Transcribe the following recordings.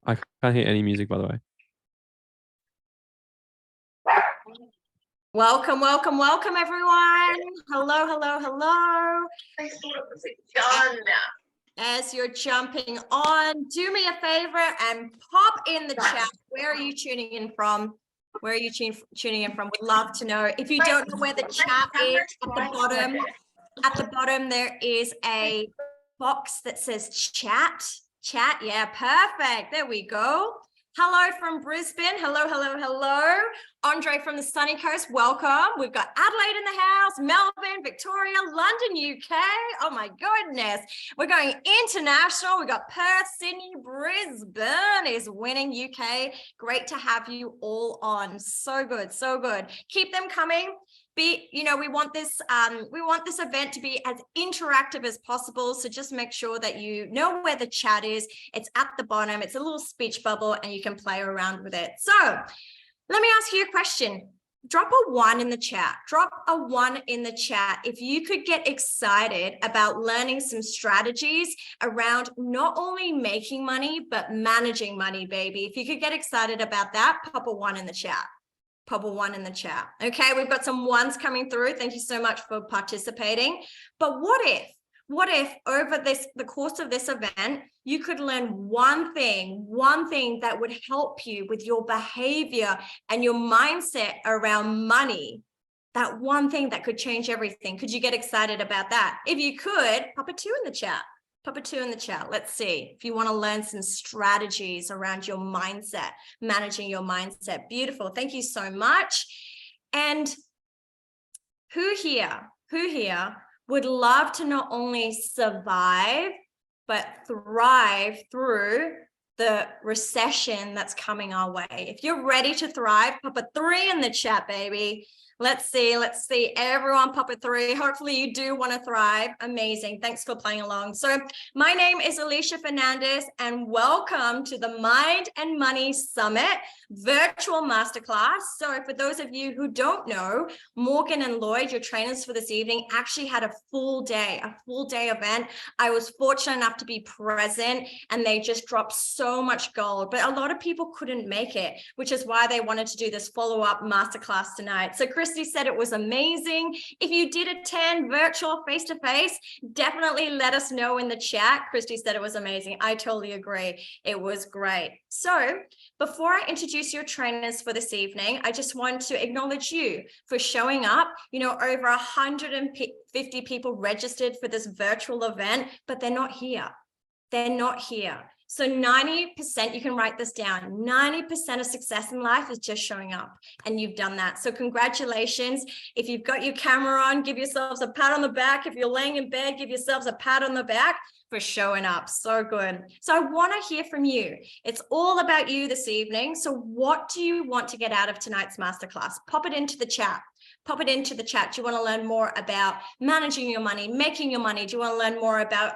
I can't hear any music, by the way. Welcome, welcome, welcome, everyone. Hello, hello, hello. As you're jumping on, do me a favor and pop in the chat. Where are you tuning in from? Where are you tuning in from? We'd love to know. If you don't know where the chat is, at the bottom there is a box that says chat. Chat, yeah, perfect. There we go. Hello from Brisbane. Hello, hello, hello. Andre from the sunny coast, welcome. We've got Adelaide in the house, Melbourne, Victoria, London, UK. Oh my goodness. We're going international. We've got Perth, Sydney, Brisbane is winning UK. Great to have you all on. So good, so good. Keep them coming. We want this event to be as interactive as possible. So just make sure that you know where the chat is. It's at the bottom. It's a little speech bubble and you can play around with it. So let me ask you a question. Drop a 1 in the chat. Drop a 1 in the chat if you could get excited about learning some strategies around not only making money, but managing money, baby. If you could get excited about that, pop a 1 in the chat. Pop a 1 in the chat. Okay, we've got some 1s coming through. Thank you so much for participating. But what if over the course of this event, you could learn one thing that would help you with your behavior and your mindset around money? That one thing that could change everything. Could you get excited about that? If you could, pop a 2 in the chat. Pop a 2 in the chat. Let's see if you want to learn some strategies around your mindset, managing your mindset. Beautiful. Thank you so much. And who here would love to not only survive, but thrive through the recession that's coming our way? If you're ready to thrive, pop a 3 in the chat, baby. Let's see. Everyone pop a 3. Hopefully you do want to thrive. Amazing. Thanks for playing along. So my name is Alicia Fernandez and welcome to the Mind and Money Summit virtual masterclass. So for those of you who don't know, Morgan and Lloyd, your trainers for this evening, actually had a full day event. I was fortunate enough to be present and they just dropped so much gold, but a lot of people couldn't make it, which is why they wanted to do this follow-up masterclass tonight. So Christy said it was amazing. If you did attend virtual face-to-face, definitely let us know in the chat. Christy said it was amazing. I totally agree. It was great. So before I introduce your trainers for this evening, I just want to acknowledge you for showing up. Over 150 people registered for this virtual event, but they're not here. They're not here. So 90%, you can write this down, 90% of success in life is just showing up, and you've done that. So congratulations. If you've got your camera on, give yourselves a pat on the back. If you're laying in bed, give yourselves a pat on the back for showing up. So good. So I want to hear from you. It's all about you this evening. So what do you want to get out of tonight's masterclass? Pop it into the chat. Pop it into the chat. Do you want to learn more about managing your money, making your money? Do you want to learn more about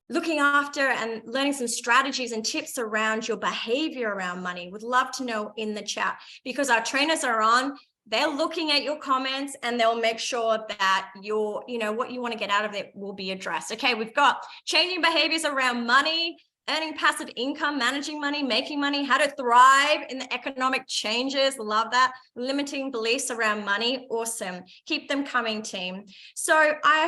looking after and learning some strategies and tips around your behavior around money? Would love to know in the chat, because our trainers are on. They're looking at your comments and they'll make sure that what you want to get out of it will be addressed. Okay, we've got changing behaviors around money, earning passive income, managing money, making money, how to thrive in the economic changes. Love that. Limiting beliefs around money. Awesome. Keep them coming, team. So I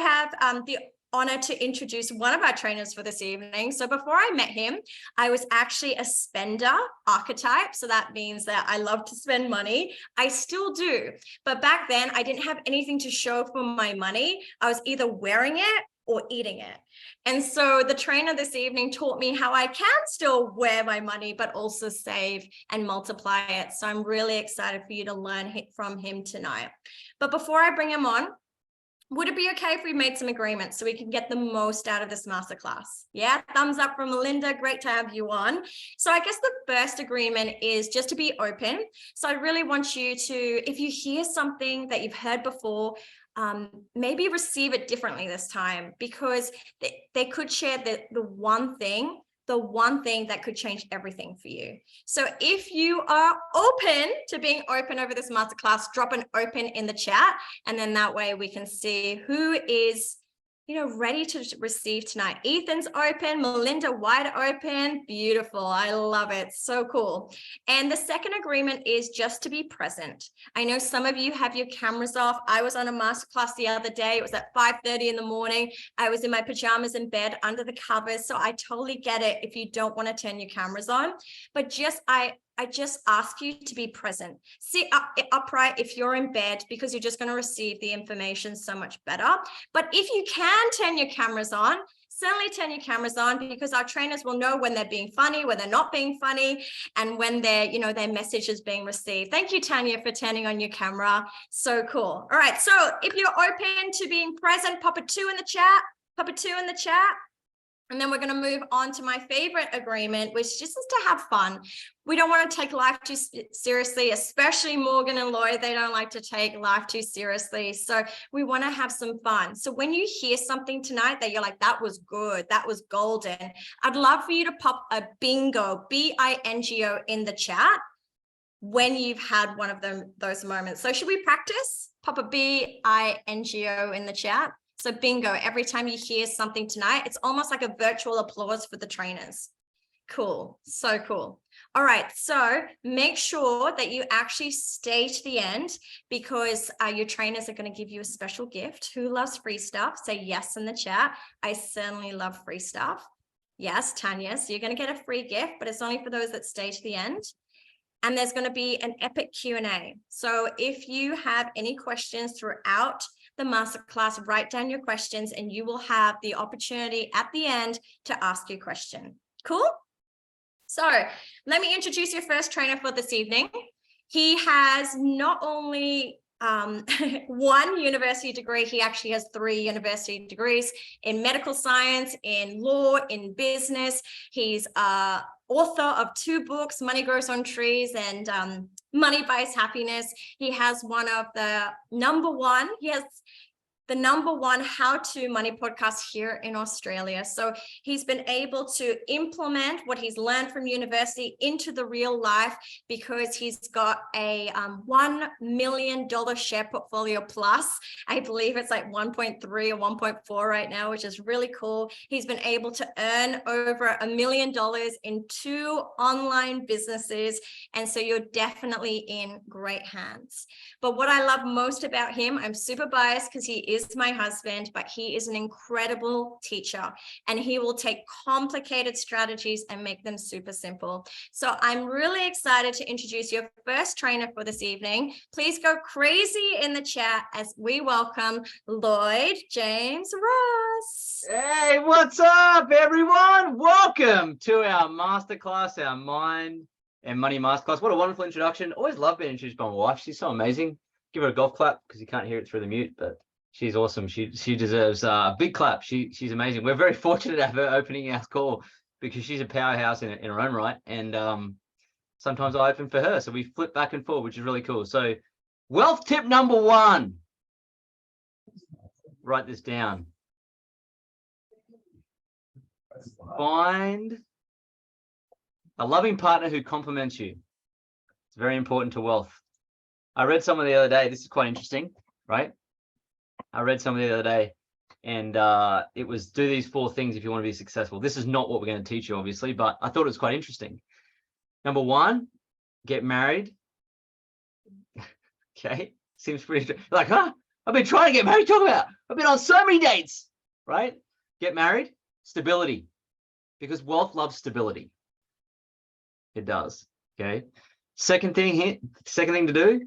have the honor to introduce one of our trainers for this evening. So before I met him, I was actually a spender archetype. So that means that I love to spend money. I still do. But back then I didn't have anything to show for my money. I was either wearing it or eating it. And so the trainer this evening taught me how I can still wear my money, but also save and multiply it. So I'm really excited for you to learn from him tonight. But before I bring him on, would it be okay if we made some agreements so we can get the most out of this masterclass? Yeah, thumbs up from Melinda. Great to have you on. So I guess the first agreement is just to be open. So I really want you to, if you hear something that you've heard before, maybe receive it differently this time, because they could share the one thing that could change everything for you. So if you are open to being open over this masterclass, drop an open in the chat, and then that way we can see who is ready to receive tonight. Ethan's open, Melinda wide open. Beautiful. I love it. So cool. And the second agreement is just to be present. I know some of you have your cameras off. I was on a masterclass the other day. It was at 5:30 in the morning. I was in my pajamas in bed under the covers. So I totally get it if you don't want to turn your cameras on, but I just ask you to be present. Sit upright if you're in bed, because you're just going to receive the information so much better. But if you can turn your cameras on, certainly turn your cameras on, because our trainers will know when they're being funny, when they're not being funny, and when their message is being received. Thank you, Tanya, for turning on your camera. So cool. All right. So if you're open to being present, pop a 2 in the chat. Pop a 2 in the chat. And then we're going to move on to my favorite agreement, which just is to have fun. We don't want to take life too seriously, especially Morgan and Lloyd. They don't like to take life too seriously. So we want to have some fun. So when you hear something tonight that you're like, that was good, that was golden, I'd love for you to pop a bingo, B-I-N-G-O in the chat when you've had one of those moments. So should we practice? Pop a B-I-N-G-O in the chat. So bingo, every time you hear something tonight, it's almost like a virtual applause for the trainers. Cool, so cool. All right, so make sure that you actually stay to the end, because your trainers are going to give you a special gift. Who loves free stuff? Say yes in the chat. I certainly love free stuff. Yes, Tanya, so you're going to get a free gift, but it's only for those that stay to the end. And there's going to be an epic Q&A. So if you have any questions throughout the masterclass, write down your questions and you will have the opportunity at the end to ask your question. Cool? So let me introduce your first trainer for this evening. He has not only one university degree, he actually has 3 university degrees in medical science, in law, in business. He's author of 2 books, Money Grows on Trees and Money Buys Happiness. He has the number one how-to money podcast here in Australia. So he's been able to implement what he's learned from university into the real life, because he's got a $1 million share portfolio plus. I believe it's like 1.3 or 1.4 right now, which is really cool. He's been able to earn over $1 million in 2 online businesses. And so you're definitely in great hands. But what I love most about him, I'm super biased because he is my husband, but he is an incredible teacher, and he will take complicated strategies and make them super simple. So I'm really excited to introduce your first trainer for this evening. Please go crazy in the chat as we welcome Lloyd James Ross. Hey, what's up, everyone? Welcome to our masterclass, our Mind and Money Masterclass. What a wonderful introduction. Always love being introduced by my wife. She's so amazing. Give her a golf clap because you can't hear it through the mute, but she's awesome. She deserves a big clap. She's amazing. We're very fortunate to have her opening our call, because she's a powerhouse in her own right. And sometimes I open for her. So we flip back and forth, which is really cool. So wealth tip number 1. Write this down. Find a loving partner who compliments you. It's very important to wealth. I read someone the other day. This is quite interesting, right? I read something the other day, and it was, do these 4 things if you want to be successful. This is not what we're going to teach you, obviously, but I thought it was quite interesting. Number 1, get married. Okay, seems pretty like, huh? I've been trying to get married. Talk about, I've been on so many dates, right? Get married. Stability, because wealth loves stability. It does. Okay. Second thing to do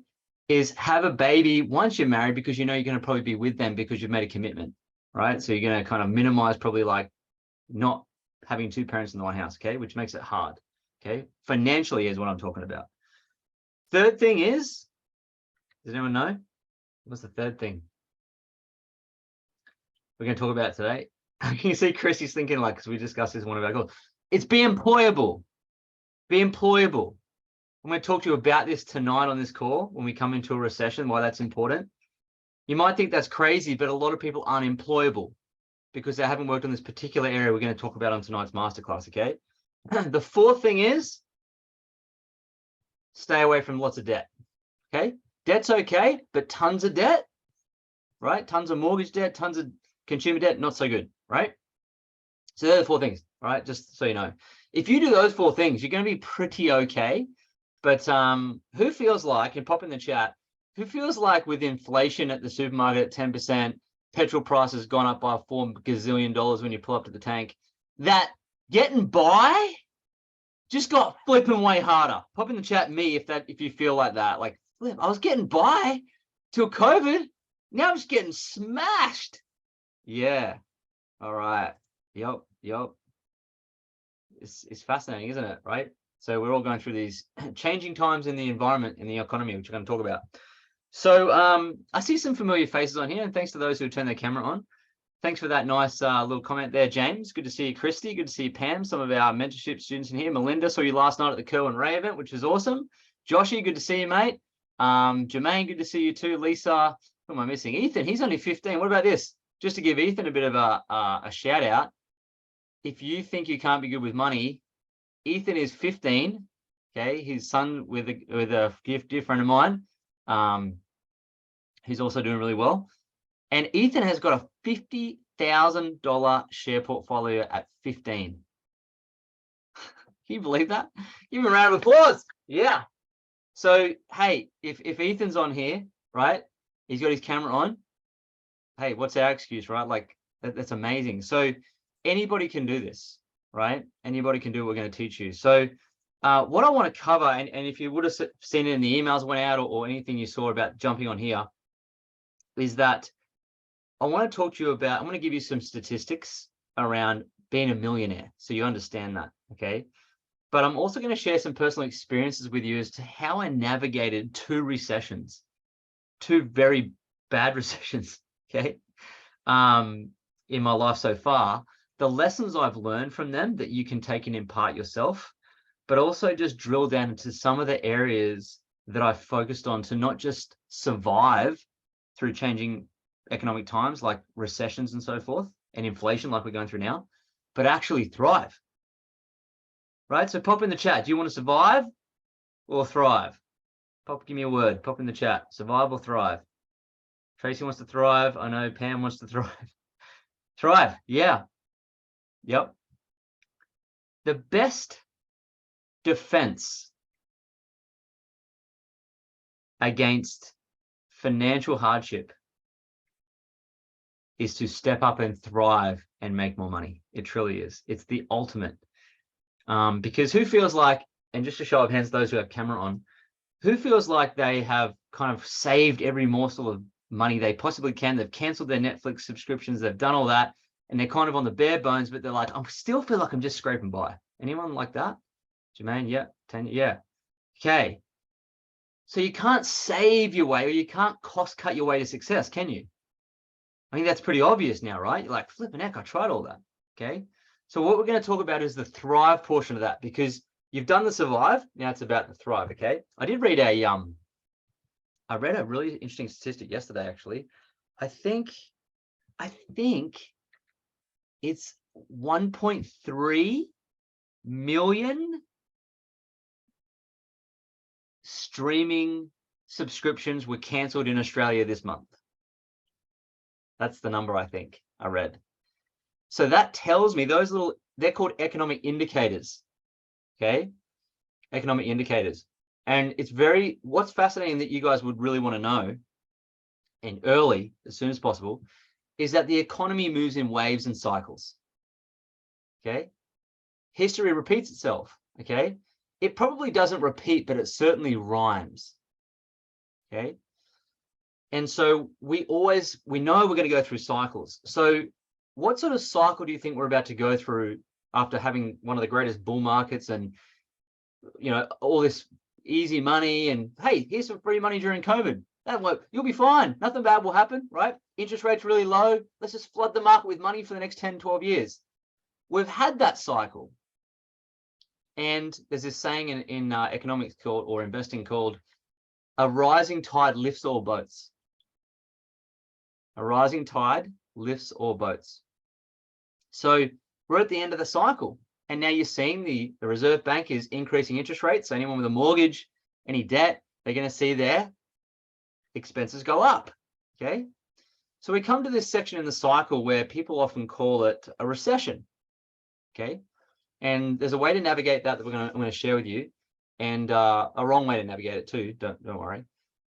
is have a baby once you're married, because you know you're going to probably be with them because you've made a commitment, right? So you're going to kind of minimize probably like not having 2 parents in the one house, okay, which makes it hard. Okay, financially is what I'm talking about. Third thing is, does anyone know? What's the third thing we're going to talk about today? You see Chrissy's thinking, like, because we discussed this in one of our goals. It's be employable. Be employable. I'm going to talk to you about this tonight on this call when we come into a recession, why that's important. You might think that's crazy, but a lot of people aren't employable because they haven't worked on this particular area we're going to talk about on tonight's masterclass, okay? The 4th thing is stay away from lots of debt, okay? Debt's okay, but tons of debt, right? Tons of mortgage debt, tons of Consumer debt, not so good, right? So they're the 4 things, right? Just so you know. If you do those 4 things, you're going to be pretty okay. But who feels like, and pop in the chat, who feels like with inflation at the supermarket at 10%, petrol prices gone up by $4 gazillion when you pull up to the tank, that getting by just got flipping way harder? Pop in the chat me if you feel like that. Like, flip, I was getting by till COVID. Now I'm just getting smashed. Yeah. All right. Yep. It's fascinating, isn't it? Right? So we're all going through these changing times in the environment, in the economy, which we're going to talk about. So I see some familiar faces on here, and thanks to those who turn their camera on. Thanks for that nice little comment there, James. Good to see you, Christy. Good to see you, Pam. Some of our mentorship students in here. Melinda, saw you last night at the Curl and Ray event, which is awesome. Joshy, good to see you, mate. Jermaine, good to see you too. Lisa, who am I missing? Ethan, he's only 15. What about this? Just to give Ethan a bit of a shout out. If you think you can't be good with money, Ethan is 15. Okay, his son with a dear friend of mine. He's also doing really well. And Ethan has got a $50,000 share portfolio at 15. Can you believe that? Give him a round of applause. Yeah. So, hey, if Ethan's on here, right, he's got his camera on. Hey, what's our excuse, right? Like, that's amazing. So anybody can do this, right? Anybody can do what we're going to teach you. So what I want to cover, and if you would have seen it in the emails went out or anything you saw about jumping on here, is that I want to talk to you about, I'm going to give you some statistics around being a millionaire so you understand that, okay? But I'm also going to share some personal experiences with you as to how I navigated 2 recessions, 2 very bad recessions, okay, in my life so far, the lessons I've learned from them that you can take and impart yourself, but also just drill down into some of the areas that I focused on to not just survive through changing economic times like recessions and so forth, and inflation like we're going through now, but actually thrive, right? So pop in the chat. Do you want to survive or thrive? Give me a word. Pop in the chat. Survive or thrive? Tracy wants to thrive. I know Pam wants to thrive. Thrive. Yeah. Yep. The best defense against financial hardship is to step up and thrive and make more money. It truly is. It's the ultimate. Because who feels like, and just a show of hands, those who have camera on, who feels like they have kind of saved every morsel of money they possibly can? They've canceled their Netflix subscriptions. They've done all that. And they're kind of on the bare bones, but they're like, I still feel like I'm just scraping by. Anyone like that? Jermaine, yeah. Tanya, yeah. Okay. So you can't save your way, or you can't cost cut your way to success, can you? I think that's pretty obvious now, right? You're like, flipping heck, I tried all that. Okay. So what we're going to talk about is the thrive portion of that, because you've done the survive. Now it's about the thrive. Okay. I did read I read a really interesting statistic yesterday, actually. I think it's 1.3 million streaming subscriptions were cancelled in Australia this month. That's the number I think I read. So that tells me those little, they're called economic indicators. Okay. Economic indicators. And it's what's fascinating that you guys would really want to know, and early, as soon as possible, is that the economy moves in waves and cycles. Okay. History repeats itself. Okay. It probably doesn't repeat, but it certainly rhymes. Okay. And so we know we're going to go through cycles. So what sort of cycle do you think we're about to go through after having one of the greatest bull markets and, you know, all this easy money and, hey, here's some free money during COVID. That'll work. You'll be fine. Nothing bad will happen, right? Interest rates really low. Let's just flood the market with money for the next 10, 12 years. We've had that cycle. And there's this saying in economics called, or investing called, a rising tide lifts all boats. A rising tide lifts all boats. So we're at the end of the cycle. And now you're seeing the Reserve Bank is increasing interest rates. So anyone with a mortgage, any debt, they're going to see their expenses go up. Okay. So we come to this section in the cycle where people often call it a recession. Okay. And there's a way to navigate that I'm going to share with you, and a wrong way to navigate it too. Don't worry.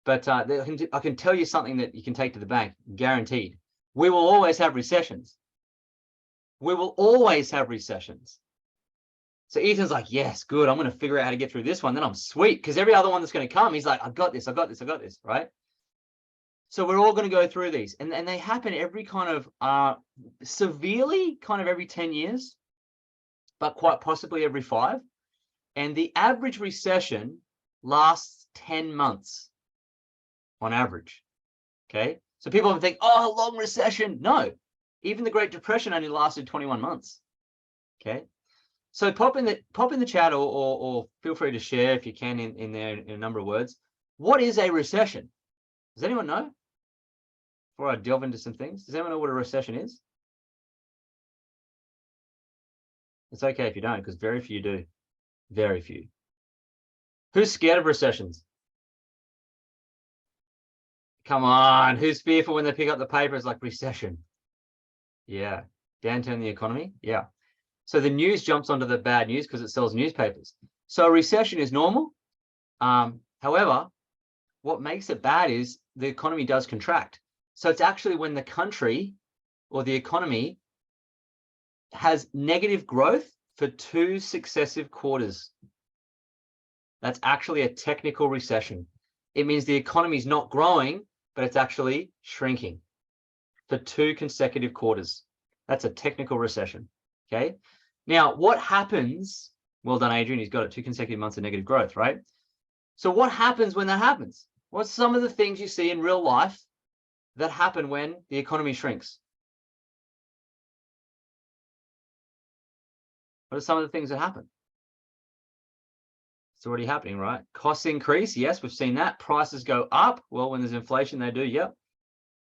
But I can tell you something that you can take to the bank, guaranteed. We will always have recessions. We will always have recessions. So Ethan's like, yes, good. I'm going to figure out how to get through this one. Then I'm sweet, because every other one that's going to come, he's like, I've got this, right? So we're all going to go through these, and they happen every kind of severely, kind of every 10 years, but quite possibly every 5. And the average recession lasts 10 months on average. Okay. So people often think, oh, a long recession. No, even the Great Depression only lasted 21 months. Okay. So pop in the chat, or feel free to share if you can in there in a number of words. What is a recession? Does anyone know? Before I delve into some things, does anyone know what a recession is? It's okay if you don't, because very few do. Very few. Who's scared of recessions? Come on, who's fearful when they pick up the paper? It's like recession. Yeah. Downturn the economy. Yeah. So the news jumps onto the bad news because it sells newspapers. So a recession is normal. However, what makes it bad is the economy does contract. So it's actually when the country or the economy has negative growth for 2 successive quarters. That's actually a technical recession. It means the economy is not growing, but it's actually shrinking for 2 consecutive quarters. That's a technical recession. Okay. Now, what happens? Well done, Adrian. He's got it, 2 consecutive months of negative growth, right? So what happens when that happens? What's some of the things you see in real life that happen when the economy shrinks? What are some of the things that happen? It's already happening, right? Costs increase. Yes, we've seen that. Prices go up. Well, when there's inflation, they do. Yep.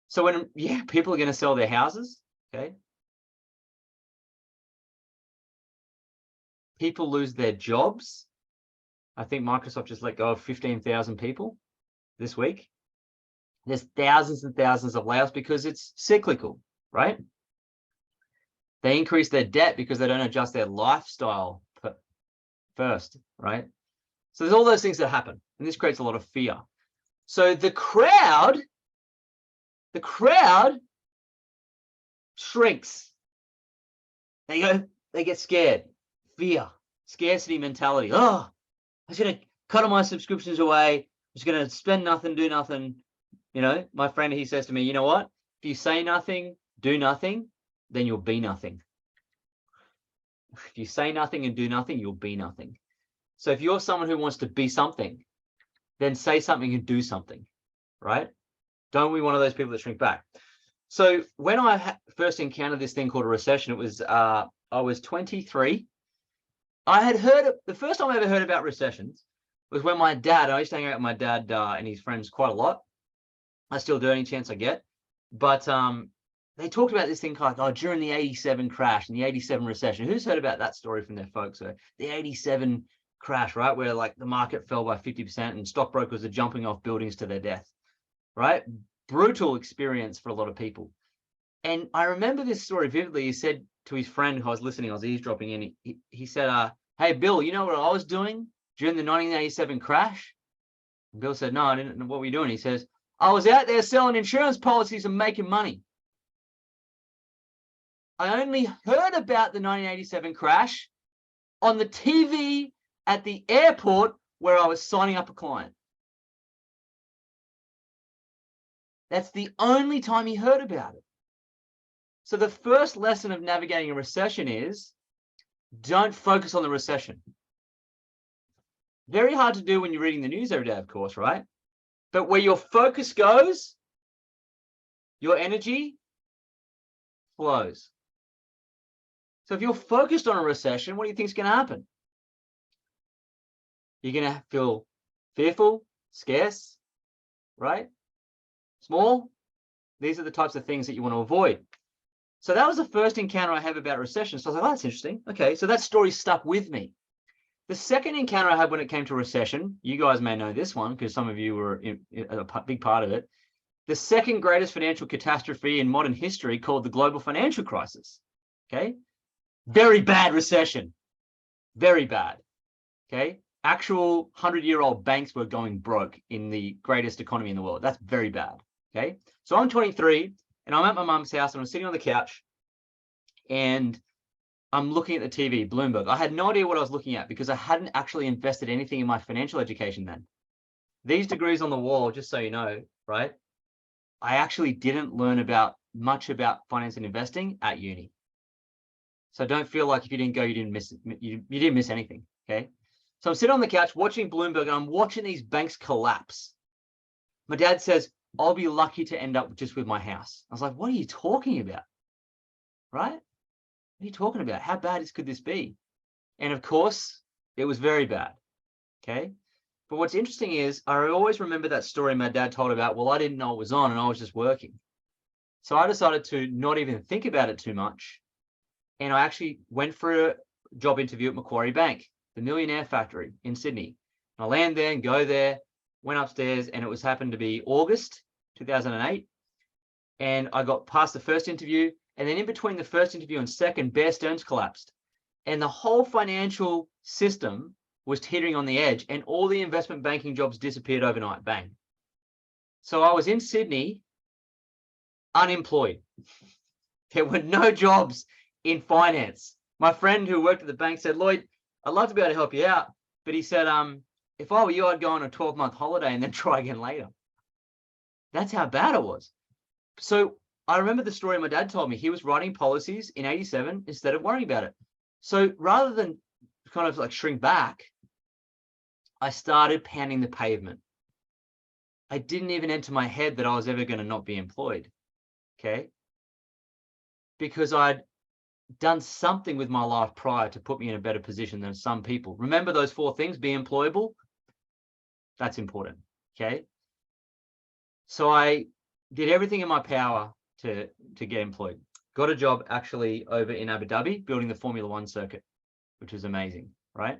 So when, people are going to sell their houses. Okay. People lose their jobs. I think Microsoft just let go of 15,000 people this week. There's thousands and thousands of layoffs because it's cyclical, right? They increase their debt because they don't adjust their lifestyle first, right? So there's all those things that happen, and this creates a lot of fear. So the crowd shrinks. They get scared. Fear, scarcity mentality. Oh, I'm just going to cut all my subscriptions away. I'm just going to spend nothing, do nothing. My friend, he says to me, you know what? If you say nothing, do nothing, then you'll be nothing. If you say nothing and do nothing, you'll be nothing. So if you're someone who wants to be something, then say something and do something, right? Don't be one of those people that shrink back. So when I first encountered this thing called a recession, it was I was 23. I had heard the first time I ever heard about recessions was when I used to hang out with my dad and his friends quite a lot. I still do any chance I get. But they talked about this thing called during the 87 crash and the 87 recession. Who's heard about that story from their folks? So the 87 crash, right? Where like the market fell by 50% and stockbrokers are jumping off buildings to their death, right? Brutal experience for a lot of people. And I remember this story vividly. He said to his friend who I was listening, I was eavesdropping in, he said, hey, Bill, you know what I was doing during the 1987 crash? And Bill said, no, I didn't know. What were you doing? He says, I was out there selling insurance policies and making money. I only heard about the 1987 crash on the TV at the airport where I was signing up a client. That's the only time he heard about it. So the first lesson of navigating a recession is don't focus on the recession. Very hard to do when you're reading the news every day, of course, right? But where your focus goes, your energy flows. So if you're focused on a recession, what do you think is going to happen? You're going to feel fearful, scarce, right? Small. These are the types of things that you want to avoid. So that was the first encounter I have about recession. So I was like, oh, that's interesting. Okay, so that story stuck with me. The second encounter I had when it came to recession, you guys may know this one because some of you were a big part of it, the second greatest financial catastrophe in modern history called the global financial crisis. Okay. Very bad recession. Very bad. Okay. Actual 100-year-old banks were going broke in the greatest economy in the world. That's very bad. Okay. So I'm 23 and I'm at my mom's house and I'm sitting on the couch and I'm looking at the TV, Bloomberg. I had no idea what I was looking at because I hadn't actually invested anything in my financial education then. These degrees on the wall, just so you know, right? I actually didn't learn much about finance and investing at uni. So don't feel like if you didn't go, you didn't miss anything. Okay. So I'm sitting on the couch watching Bloomberg and I'm watching these banks collapse. My dad says, I'll be lucky to end up just with my house. I was like, what are you talking about? Right? What are you talking about? How bad could this be? And of course, it was very bad. Okay. But what's interesting is I always remember that story my dad told about, well, I didn't know it was on and I was just working. So I decided to not even think about it too much. And I actually went for a job interview at Macquarie Bank, the Millionaire Factory in Sydney. And I land there and go there, went upstairs, and it happened to be August 2008. And I got past the first interview. And then in between the first interview and second, Bear Stearns collapsed. And the whole financial system was teetering on the edge and all the investment banking jobs disappeared overnight. Bang. So I was in Sydney, unemployed. There were no jobs in finance. My friend who worked at the bank said, Lloyd, I'd love to be able to help you out. But he said, if I were you, I'd go on a 12-month holiday and then try again later. That's how bad it was. So I remember the story my dad told me. He was writing policies in 87 instead of worrying about it. So rather than kind of like shrink back, I started pounding the pavement. I didn't even enter my head that I was ever going to not be employed. Okay. Because I'd done something with my life prior to put me in a better position than some people. Remember those 4 things: be employable. That's important. Okay. So I did everything in my power to get employed. Got a job actually over in Abu Dhabi building the Formula One circuit, which was amazing. Right.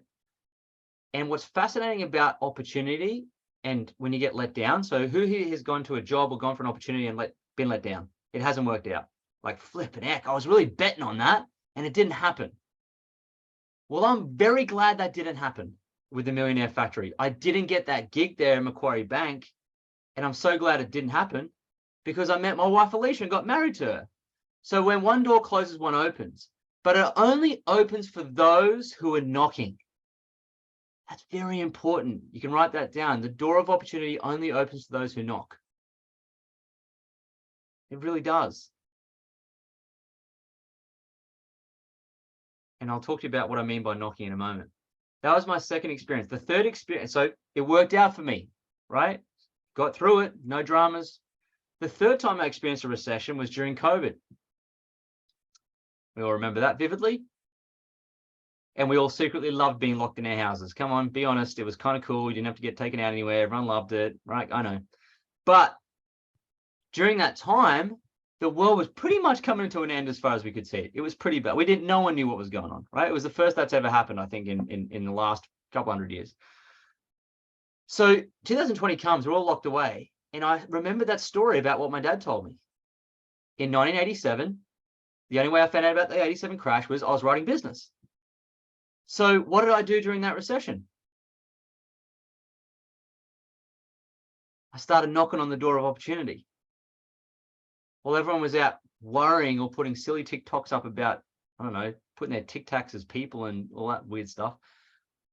And what's fascinating about opportunity and when you get let down, so who here has gone to a job or gone for an opportunity and been let down? It hasn't worked out. Like flipping heck, I was really betting on that and it didn't happen. Well, I'm very glad that didn't happen with the Millionaire Factory. I didn't get that gig there at Macquarie Bank. And I'm so glad it didn't happen because I met my wife, Alicia, and got married to her. So when one door closes, one opens, but it only opens for those who are knocking. That's very important. You can write that down. The door of opportunity only opens to those who knock. It really does. And I'll talk to you about what I mean by knocking in a moment. That was my second experience. The third experience, so it worked out for me, right? Got through it, no dramas. The third time I experienced a recession was during COVID. We all remember that vividly. And we all secretly loved being locked in our houses. Come on, be honest. It was kind of cool. You didn't have to get taken out anywhere. Everyone loved it, right? I know. But during that time, the world was pretty much coming to an end as far as we could see it. It was pretty bad. No one knew what was going on, right? It was the first that's ever happened, I think, in the last couple hundred years. So 2020 comes, we're all locked away. And I remember that story about what my dad told me. In 1987, the only way I found out about the 87 crash was I was writing business. So what did I do during that recession? I started knocking on the door of opportunity. While everyone was out worrying or putting silly TikToks up about, I don't know, putting their Tic Tacs as people and all that weird stuff,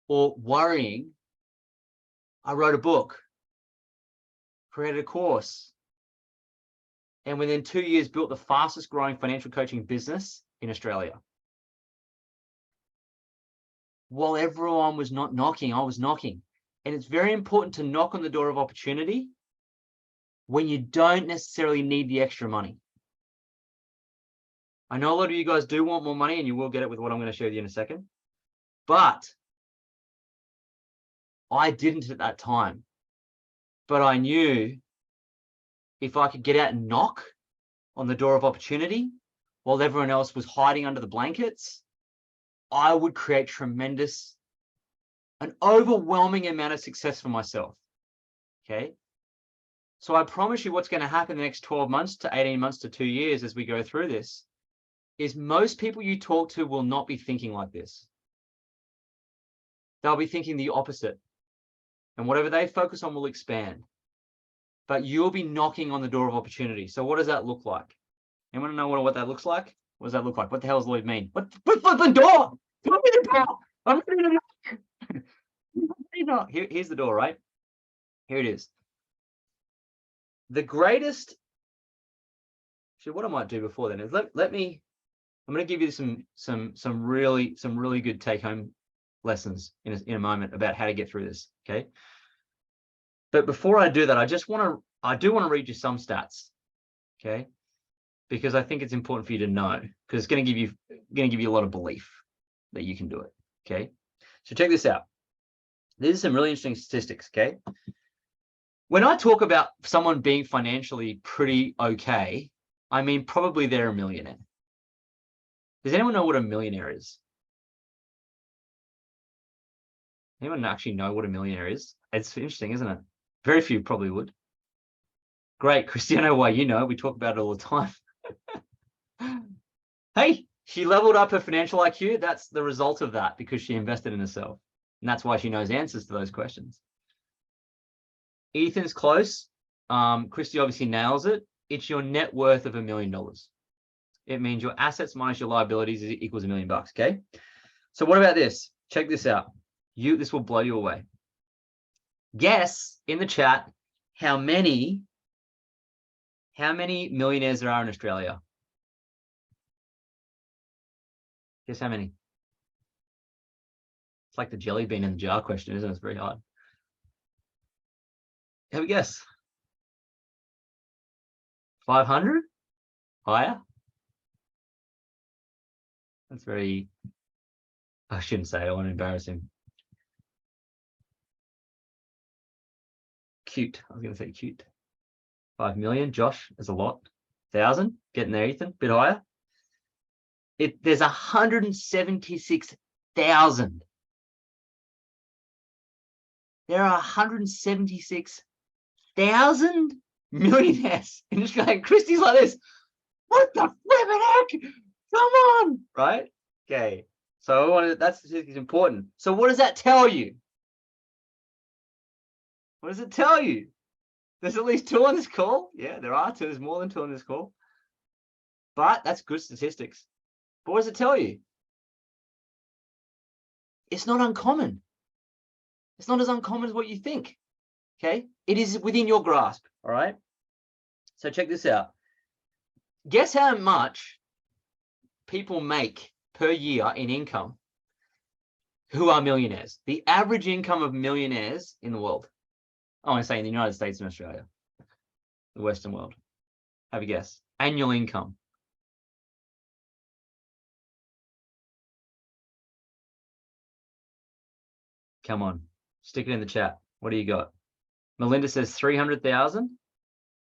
or worrying, I wrote a book, created a course, and within 2 years built the fastest growing financial coaching business in Australia. While everyone was not knocking, I was knocking. And it's very important to knock on the door of opportunity when you don't necessarily need the extra money. I know a lot of you guys do want more money, and you will get it with what I'm going to show you in a second. But I didn't at that time. But I knew if I could get out and knock on the door of opportunity while everyone else was hiding under the blankets, I would create an overwhelming amount of success for myself. Okay. So I promise you what's going to happen in the next 12 months to 18 months to 2 years as we go through this is most people you talk to will not be thinking like this. They'll be thinking the opposite. And whatever they focus on will expand. But you'll be knocking on the door of opportunity. So what does that look like? Anyone know what that looks like? What does that look like? What the hell does Lloyd mean? What the door? Open the door. I'm ready to knock. Here's the door, right? Here it is. The greatest. Actually, what I might do before then is let me. I'm going to give you some really good take-home lessons in a moment about how to get through this. Okay. But before I do that, I do want to read you some stats. Okay. Because I think it's important for you to know, because it's going to give you a lot of belief that you can do it. Okay. So check this out. These are some really interesting statistics. Okay. When I talk about someone being financially pretty okay, I mean probably they're a millionaire. Does anyone know what a millionaire is? Anyone actually know what a millionaire is? It's interesting, isn't it? Very few probably would. Great, Christy, I know why you know. We talk about it all the time. Hey, she leveled up her financial IQ. That's the result of that because she invested in herself. And that's why she knows answers to those questions. Ethan's close. Christy obviously nails it. It's your net worth of $1 million. It means your assets minus your liabilities equals $1 million, okay? So what about this? Check this out. This will blow you away. Guess in the chat how many millionaires there are in Australia. Guess how many? It's like the jelly bean in the jar question, isn't it? It's very hard. Have a guess. 500? Higher? That's very, I shouldn't say, I want to embarrass him. Cute. I was going to say cute. 5 million. Josh, there's a lot. 1,000. Getting there, Ethan. Bit higher. There's 176,000. There are 176,000 millionaires in Australia. Christy's like this. What the flippin' heck? Come on, right? Okay. So that statistic is important. So what does that tell you? What does it tell you? There's at least 2 on this call. Yeah, there are 2. There's more than 2 on this call. But that's good statistics. But what does it tell you? It's not uncommon. It's not as uncommon as what you think. Okay? It is within your grasp. All right? So check this out. Guess how much people make per year in income who are millionaires. The average income of millionaires in the world. I want to say in the United States and Australia, the Western world. Have a guess. Annual income. Come on, stick it in the chat. What do you got? Melinda says 300,000.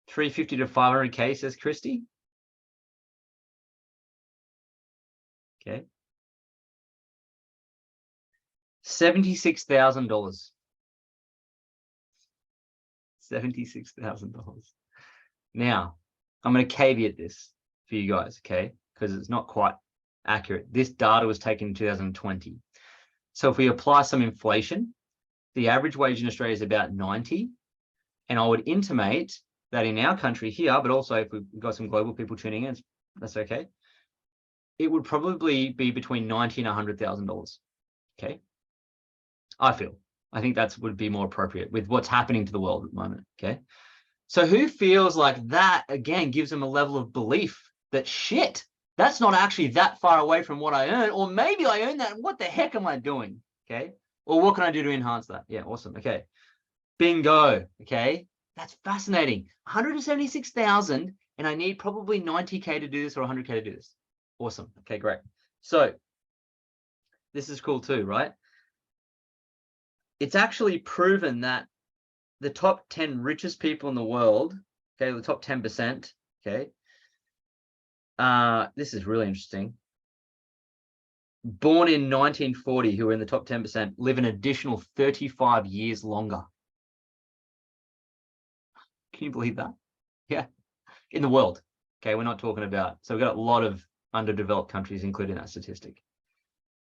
350 to 500K, says Christy. Okay. $76,000. $76,000. Now, I'm going to caveat this for you guys, okay? Because it's not quite accurate. This data was taken in 2020. So if we apply some inflation, the average wage in Australia is about 90. And I would intimate that in our country here, but also if we've got some global people tuning in, that's okay. It would probably be between $90,000 and $100,000. Okay. I think that would be more appropriate with what's happening to the world at the moment. Okay. So who feels like that, again, gives them a level of belief that shit, that's not actually that far away from what I earn, or maybe I earn that. What the heck am I doing? Okay. Or what can I do to enhance that? Yeah. Awesome. Okay. Bingo. Okay. That's fascinating. 176,000, and I need probably 90K to do this or 100K to do this. Awesome. Okay, great. So this is cool too, right? It's actually proven that the top 10 richest people in the world, okay, the top 10%, okay, this is really interesting. Born in 1940, who are in the top 10%, live an additional 35 years longer. Can you believe that? Yeah, in the world. Okay, we're not talking about, so we've got a lot of underdeveloped countries included in that statistic.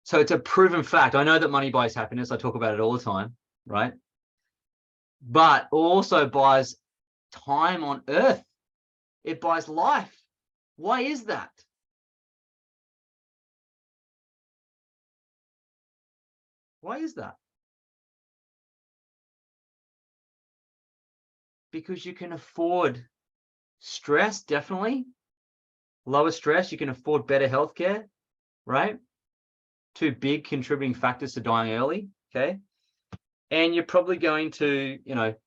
So it's a proven fact. I know that money buys happiness. I talk about it all the time, right? But also buys time on earth. It buys life. Why is that? Why is that? Because you can afford stress, definitely. Lower stress, you can afford better healthcare, right? Two big contributing factors to dying early, okay? And you're probably going to,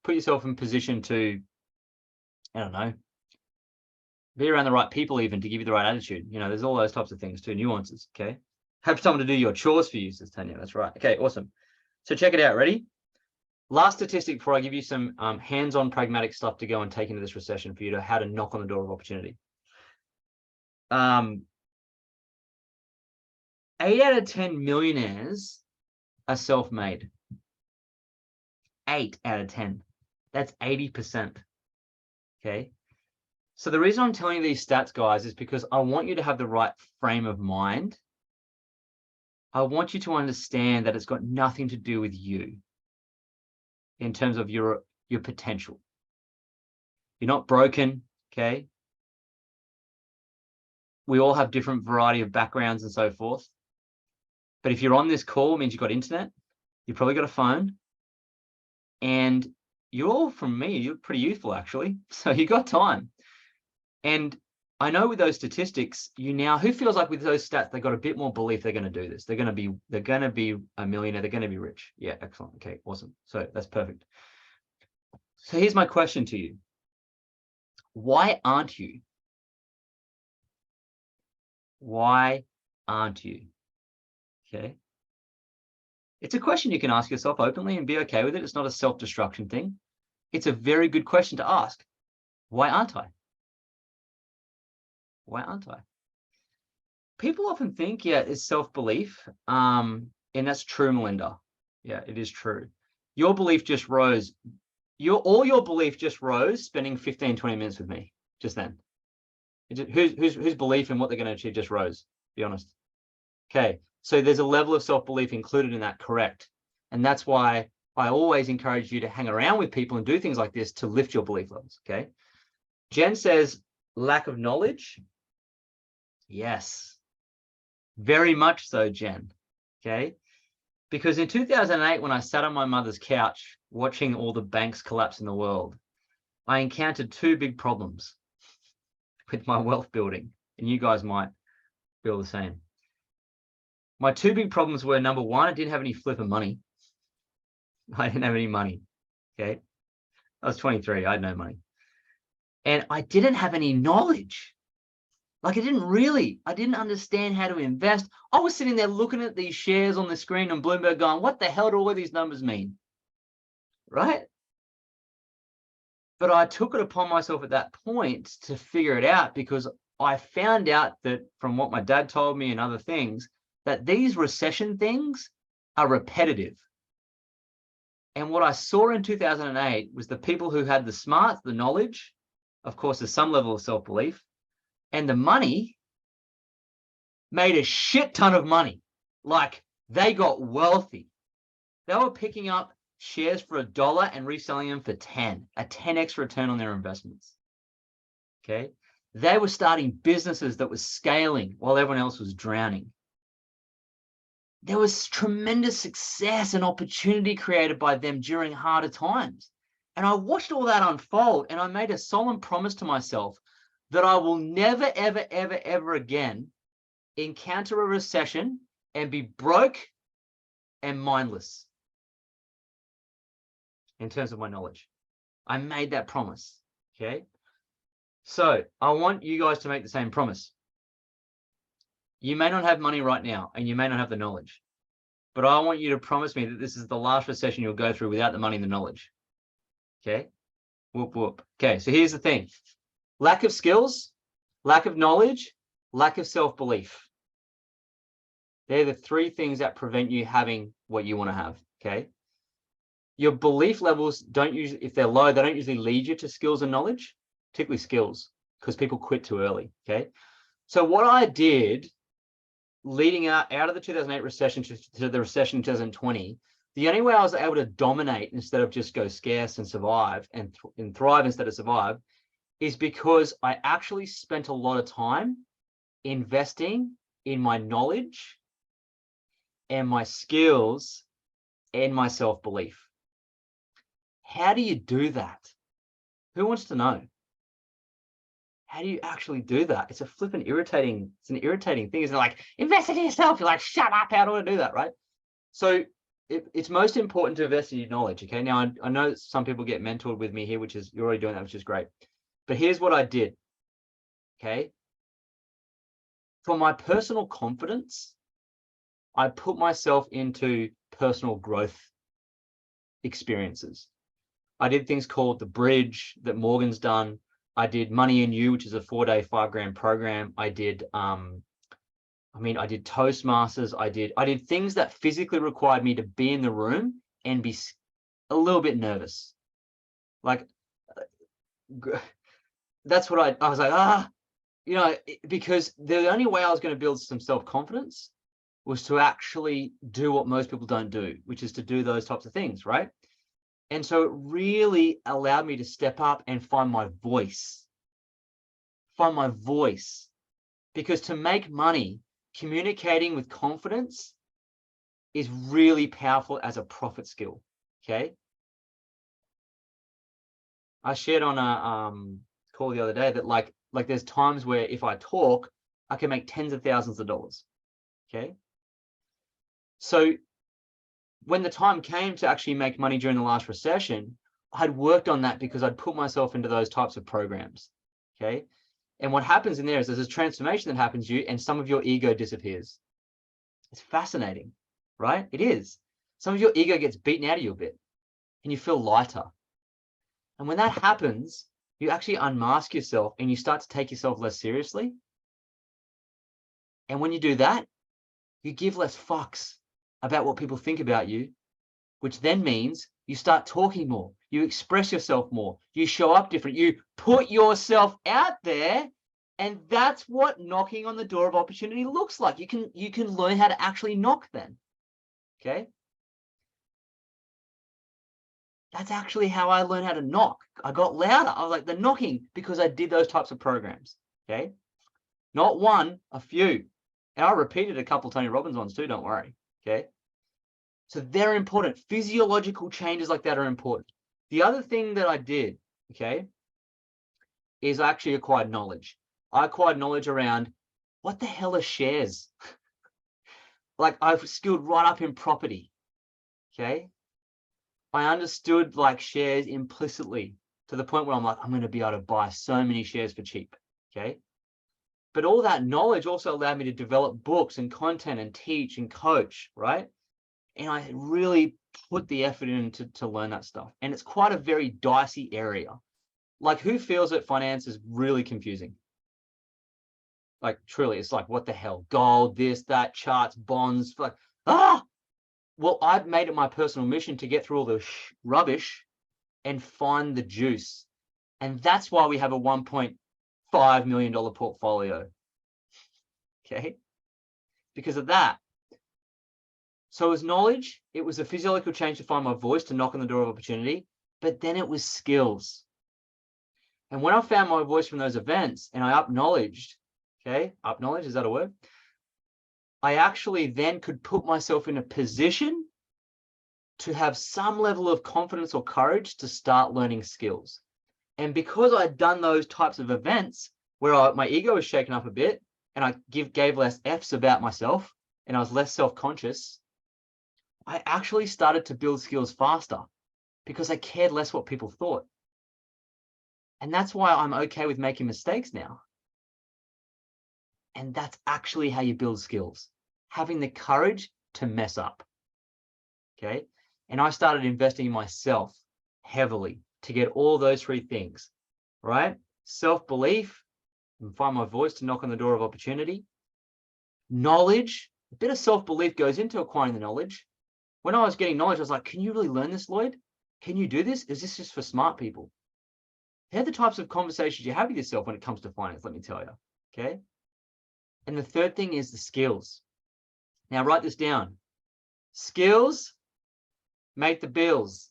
put yourself in position to, I don't know, be around the right people even to give you the right attitude. There's all those types of things too, nuances, okay? Have someone to do your chores for you, says Tanya. That's right. Okay, awesome. So check it out. Ready? Last statistic before I give you some hands-on pragmatic stuff to go and take into this recession for you to how to knock on the door of opportunity. 8 out of 10 millionaires are self-made. 8 out of 10. That's 80%. Okay. So the reason I'm telling you these stats, guys, is because I want you to have the right frame of mind. I want you to understand that it's got nothing to do with you in terms of your potential. You're not broken, okay? We all have different variety of backgrounds and so forth. But if you're on this call, it means you've got internet, you've probably got a phone, and you're all from me, you're pretty youthful actually. So you got time. And I know with those statistics, who feels like with those stats, they got a bit more belief they're going to do this. They're going to be a millionaire. They're going to be rich. Yeah, excellent. Okay, awesome. So that's perfect. So here's my question to you. Why aren't you? Why aren't you? Okay. It's a question you can ask yourself openly and be okay with it. It's not a self-destruction thing. It's a very good question to ask. Why aren't I? Why aren't I? People often think, yeah, it's self-belief. And that's true, Melinda. Yeah, it is true. Your belief just rose. All your belief just rose spending 15, 20 minutes with me just then. Whose belief in what they're going to achieve just rose? Be honest. Okay, so there's a level of self-belief included in that, correct? And that's why I always encourage you to hang around with people and do things like this to lift your belief levels, okay? Jen says, lack of knowledge. Yes, very much so, Jen, okay? Because in 2008, when I sat on my mother's couch watching all the banks collapse in the world, I encountered two big problems with my wealth building, and you guys might feel the same. My two big problems were, number one, I didn't have any flipping money. I didn't have any money, okay? I was 23, I had no money. And I didn't have any knowledge. Like I didn't understand how to invest. I was sitting there looking at these shares on the screen on Bloomberg going, what the hell do all of these numbers mean? Right? But I took it upon myself at that point to figure it out, because I found out that from what my dad told me and other things, that these recession things are repetitive. And what I saw in 2008 was the people who had the smarts, the knowledge, of course, there's some level of self-belief, and the money made a shit ton of money. Like they got wealthy. They were picking up shares for $1 and reselling them for 10, a 10x return on their investments. Okay. They were starting businesses that was scaling while everyone else was drowning. There was tremendous success and opportunity created by them during harder times. And I watched all that unfold, and I made a solemn promise to myself that I will never, ever, ever, ever again encounter a recession and be broke and mindless in terms of my knowledge. I made that promise, okay? So I want you guys to make the same promise. You may not have money right now, and you may not have the knowledge, but I want you to promise me that this is the last recession you'll go through without the money and the knowledge, okay? Whoop, whoop. Okay, so here's the thing. Lack of skills, lack of knowledge, lack of self-belief. They're the three things that prevent you having what you want to have, okay? your belief levels don't usually, if they're low, they don't usually lead you to skills and knowledge, particularly skills, because people quit too early. Okay. So what I did leading out of the 2008 recession to the recession in 2020, the only way I was able to dominate instead of just go scarce and survive and thrive instead of survive is because I actually spent a lot of time investing in my knowledge and my skills and my self-belief. How do you do that? Who wants to know? How do you actually do that? It's a flippin' irritating, it's an irritating thing. It's like, invest in yourself. You're like, shut up, how do I do that, right? So it's most important to invest in your knowledge, okay? Now, I know some people get mentored with me here, which is, you're already doing that, which is great. But here's what I did, okay? For my personal confidence, I put myself into personal growth experiences. I did things called the Bridge that Morgan's done. I did Money in You, which is a 4-day, $5,000 program. I did, I did Toastmasters. I did things that physically required me to be in the room and be a little bit nervous. Like, that's what I was like, because the only way I was going to build some self-confidence was to actually do what most people don't do, which is to do those types of things, right? And so it really allowed me to step up and find my voice. Because to make money, communicating with confidence is really powerful as a profit skill, okay? I shared on a call the other day that like there's times where if I talk, I can make tens of thousands of dollars, okay? So when the time came to actually make money during the last recession, I'd worked on that because I'd put myself into those types of programs, okay? And what happens in there is there's a transformation that happens to you and some of your ego disappears. It's fascinating, right? It is. Some of your ego gets beaten out of you a bit and you feel lighter. And when that happens, you actually unmask yourself and you start to take yourself less seriously. And when you do that, you give less fucks about what people think about you, which then means you start talking more, you express yourself more, you show up different, you put yourself out there, and that's what knocking on the door of opportunity looks like. You can learn how to actually knock then, okay? That's actually how I learned how to knock. I got louder. I was like, the knocking, because I did those types of programs, okay? Not one, a few. And I repeated a couple Tony Robbins ones too, don't worry, okay? So they're important. Physiological changes like that are important. The other thing that I did, okay, is I actually acquired knowledge. I acquired knowledge around what the hell are shares? Like I've skilled right up in property, okay? I understood like shares implicitly to the point where I'm like, I'm going to be able to buy so many shares for cheap, okay? But all that knowledge also allowed me to develop books and content and teach and coach, right? And I really put the effort in to learn that stuff. And it's quite a very dicey area. Like, who feels that finance is really confusing? Like, truly, it's like, what the hell? Gold, this, that, charts, bonds, like, well, I've made it my personal mission to get through all the rubbish and find the juice. And that's why we have a $1.5 million portfolio. Okay? Because of that. So it was knowledge, it was a physiological change to find my voice, to knock on the door of opportunity, but then it was skills. And when I found my voice from those events and I acknowledged, okay, acknowledge, is that a word? I actually then could put myself in a position to have some level of confidence or courage to start learning skills. And because I'd done those types of events where my ego was shaken up a bit and I gave less F's about myself and I was less self-conscious, I actually started to build skills faster because I cared less what people thought. And that's why I'm okay with making mistakes now. And that's actually how you build skills, having the courage to mess up, okay? And I started investing in myself heavily to get all those three things, right? Self-belief, and find my voice to knock on the door of opportunity. Knowledge, a bit of self-belief goes into acquiring the knowledge, When I was getting knowledge, I was like, can you really learn this, Lloyd? Can you do this? Is this just for smart people? They're the types of conversations you have with yourself when it comes to finance, let me tell you. Okay. And the third thing is the skills. Now, write this down. Skills make the bills.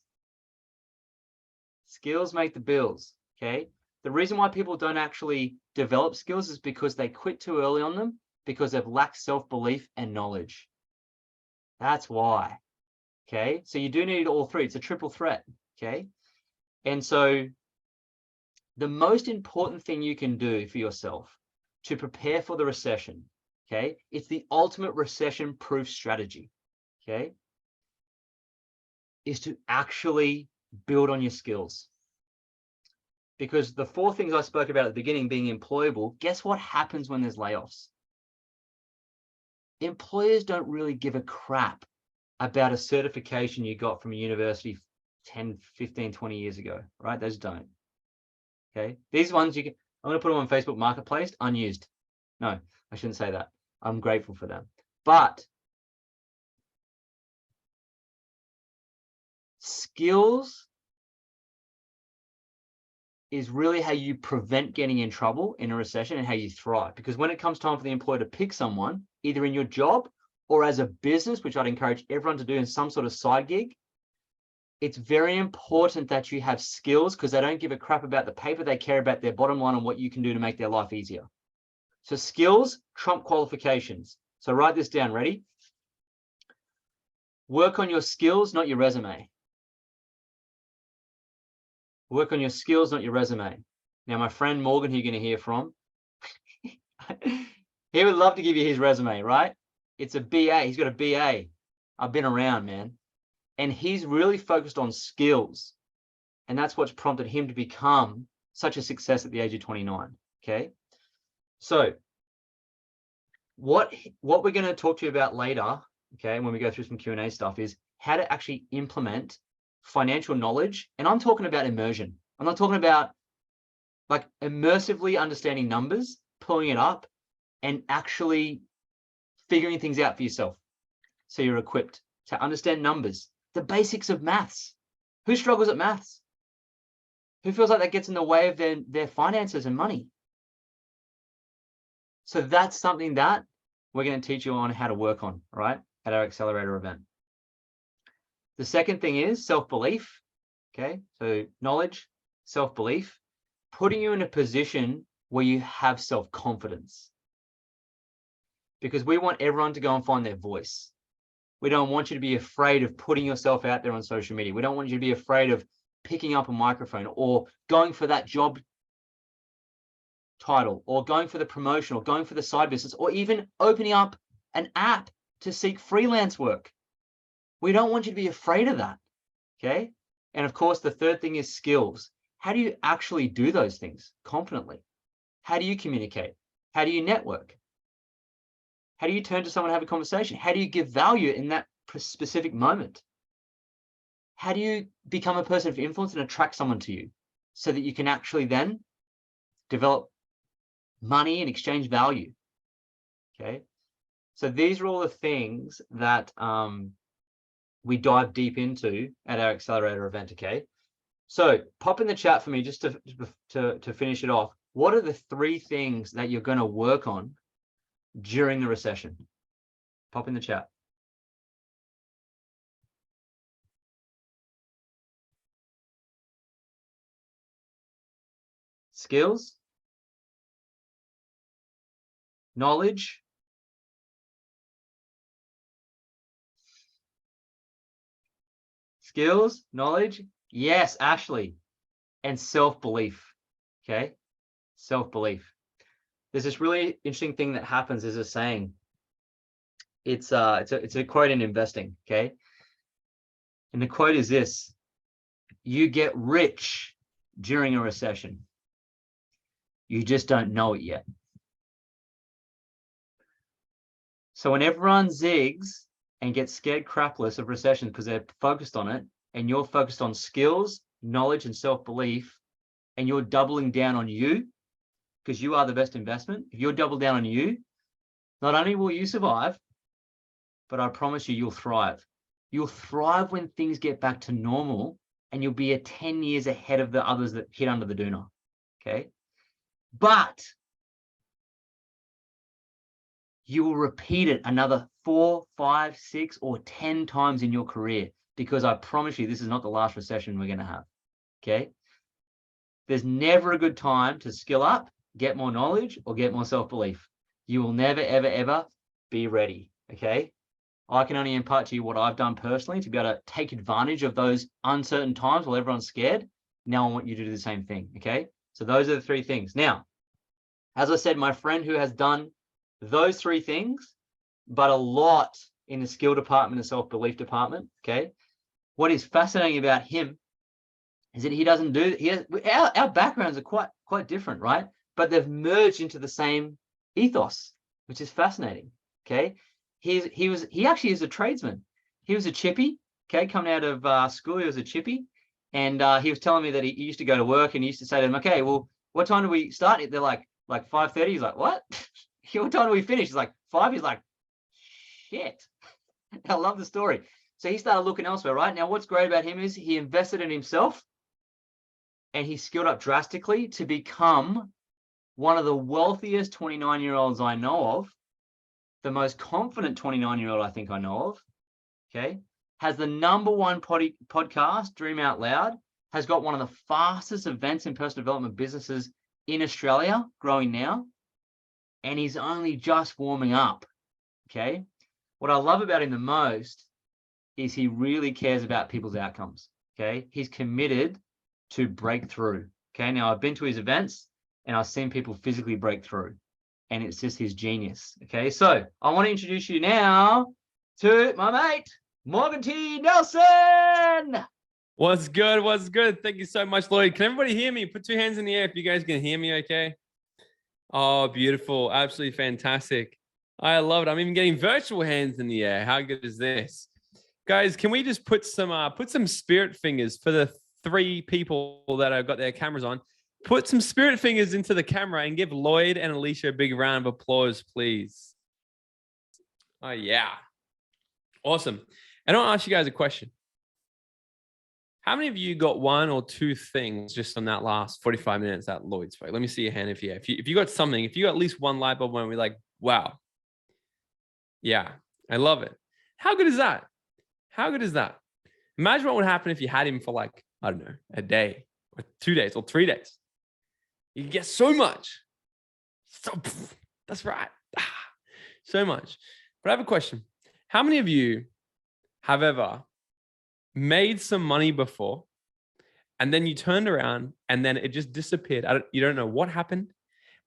Skills make the bills. Okay. The reason why people don't actually develop skills is because they quit too early on them because they've lacked self-belief and knowledge. That's why. Okay. So you do need all three. It's a triple threat. Okay. And so the most important thing you can do for yourself to prepare for the recession, okay, it's the ultimate recession-proof strategy, okay, is to actually build on your skills. Because the four things I spoke about at the beginning being employable, guess what happens when there's layoffs? Employers don't really give a crap about a certification you got from a university 10, 15, 20 years ago, right? Those don't. Okay, these ones you can, I'm going to put them on Facebook Marketplace, unused. No, I shouldn't say that. I'm grateful for them. But skills is really how you prevent getting in trouble in a recession and how you thrive. Because when it comes time for the employer to pick someone, either in your job or as a business, which I'd encourage everyone to do in some sort of side gig, it's very important that you have skills because they don't give a crap about the paper. They care about their bottom line and what you can do to make their life easier. So skills trump qualifications. So write this down. Ready? Work on your skills, not your resume. Work on your skills, not your resume. Now, my friend Morgan, who you're going to hear from, he would love to give you his resume, right? It's a BA. He's got a BA. I've been around, man. And he's really focused on skills. And that's what's prompted him to become such a success at the age of 29. Okay. So what we're going to talk to you about later, okay, when we go through some Q&A stuff, is how to actually implement financial knowledge. And I'm talking about immersion. I'm not talking about like immersively understanding numbers, pulling it up, and actually figuring things out for yourself. So you're equipped to understand numbers, the basics of maths. Who struggles at maths? Who feels like that gets in the way of their finances and money? So that's something that we're going to teach you on how to work on, right, at our accelerator event. The second thing is self-belief. Okay, so knowledge, self-belief, putting you in a position where you have self-confidence. Because we want everyone to go and find their voice. We don't want you to be afraid of putting yourself out there on social media. We don't want you to be afraid of picking up a microphone or going for that job title or going for the promotion or going for the side business or even opening up an app to seek freelance work. We don't want you to be afraid of that. Okay. And of course, the third thing is skills. How do you actually do those things confidently? How do you communicate? How do you network? How do you turn to someone and have a conversation? How do you give value in that specific moment? How do you become a person of influence and attract someone to you so that you can actually then develop money and exchange value? Okay. So these are all the things that we dive deep into at our accelerator event. Okay. So pop in the chat for me just to finish it off. What are the 3 things that you're going to work on during the recession? Pop in the chat. Skills, knowledge, skills, knowledge. Yes, Ashley. And self-belief. Okay. Self-belief. There's this really interesting thing that happens. There's a saying. It's a quote in investing. Okay. And the quote is this: you get rich during a recession. You just don't know it yet. So when everyone zigs and gets scared crapless of recession because they're focused on it, and you're focused on skills, knowledge, and self-belief, and you're doubling down on you because you are the best investment, if you're double down on you, not only will you survive, but I promise you, you'll thrive. You'll thrive when things get back to normal, and you'll be 10 years ahead of the others that hit under the doona. Okay. But you will repeat it another 4, 5, 6, or 10 times in your career, because I promise you, this is not the last recession we're going to have. Okay. There's never a good time to skill up, get more knowledge, or get more self-belief. You will never, ever, ever be ready. Okay. I can only impart to you what I've done personally to be able to take advantage of those uncertain times while everyone's scared. Now I want you to do the same thing. Okay. So those are the 3 things. Now, as I said, my friend who has done those 3 things, but a lot in the skill department and self-belief department. Okay. What is fascinating about him is that he doesn't do, our backgrounds are quite different, right? But they've merged into the same ethos, which is fascinating. Okay. He actually is a tradesman. He was a chippy. Okay. Coming out of school, he was a chippy. And he was telling me that he used to go to work, and he used to say to them, okay, well, what time do we start? They're like 5:30. He's like, what? What time do we finish? He's like 5. He's like, shit. I love the story. So he started looking elsewhere, right? Now, what's great about him is he invested in himself, and he skilled up drastically to become one of the wealthiest 29-year-olds I know of, the most confident 29-year-old I think I know of. Okay. Has the #1 podcast, Dream Out Loud, has got one of the fastest events in personal development businesses in Australia, growing now. And he's only just warming up. Okay. What I love about him the most is he really cares about people's outcomes. Okay. He's committed to break through. Okay. Now, I've been to his events and I've seen people physically break through, and it's just his genius. Okay. So I want to introduce you now to my mate, Morgan T. Nelson. What's good? What's good? Thank you so much, Lloyd. Can everybody hear me? Put 2 hands in the air if you guys can hear me okay. Oh, beautiful. Absolutely fantastic. I love it. I'm even getting virtual hands in the air. How good is this? Guys, can we just put some spirit fingers for the 3 people that have got their cameras on? Put some spirit fingers into the camera and give Lloyd and Alicia a big round of applause, please. Oh, yeah. Awesome. And I'll ask you guys a question. How many of you got 1 or 2 things just on that last 45 minutes that Lloyd spoke? Let me see your hand if you got something, if you got at least 1 light bulb when we're like, wow. Yeah, I love it. How good is that? How good is that? Imagine what would happen if you had him for like, I don't know, a day or 2 days or 3 days. You could get so much. So that's right. So much. But I have a question. How many of you have ever made some money before, and then you turned around and then it just disappeared? You don't know what happened.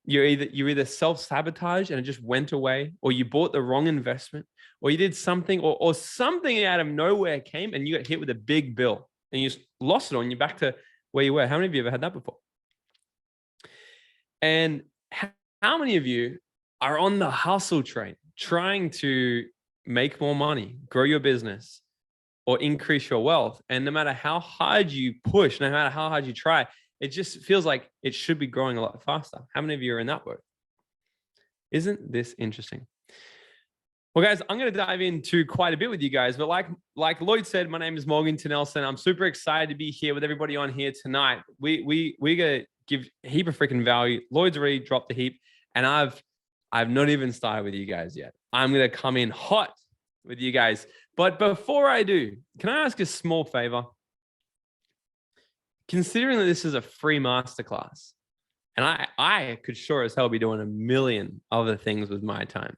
You're either self-sabotage and it just went away, or you bought the wrong investment, or you did something, or something out of nowhere came and you got hit with a big bill and you just lost it all and you're back to where you were. How many of you ever had that before? And how many of you are on the hustle train trying to make more money, grow your business, or increase your wealth? And no matter how hard you push, no matter how hard you try, it just feels like it should be growing a lot faster. How many of you are in that boat? Isn't this interesting? Well, guys, I'm going to dive into quite a bit with you guys. But like Lloyd said, my name is Morgan T. Nelson. I'm super excited to be here with everybody on here tonight. We're going to give a heap of freaking value. Lloyd's already dropped the heap, and I've not even started with you guys yet. I'm going to come in hot with you guys. But before I do, can I ask a small favor? Considering that this is a free masterclass, and I could sure as hell be doing a million other things with my time,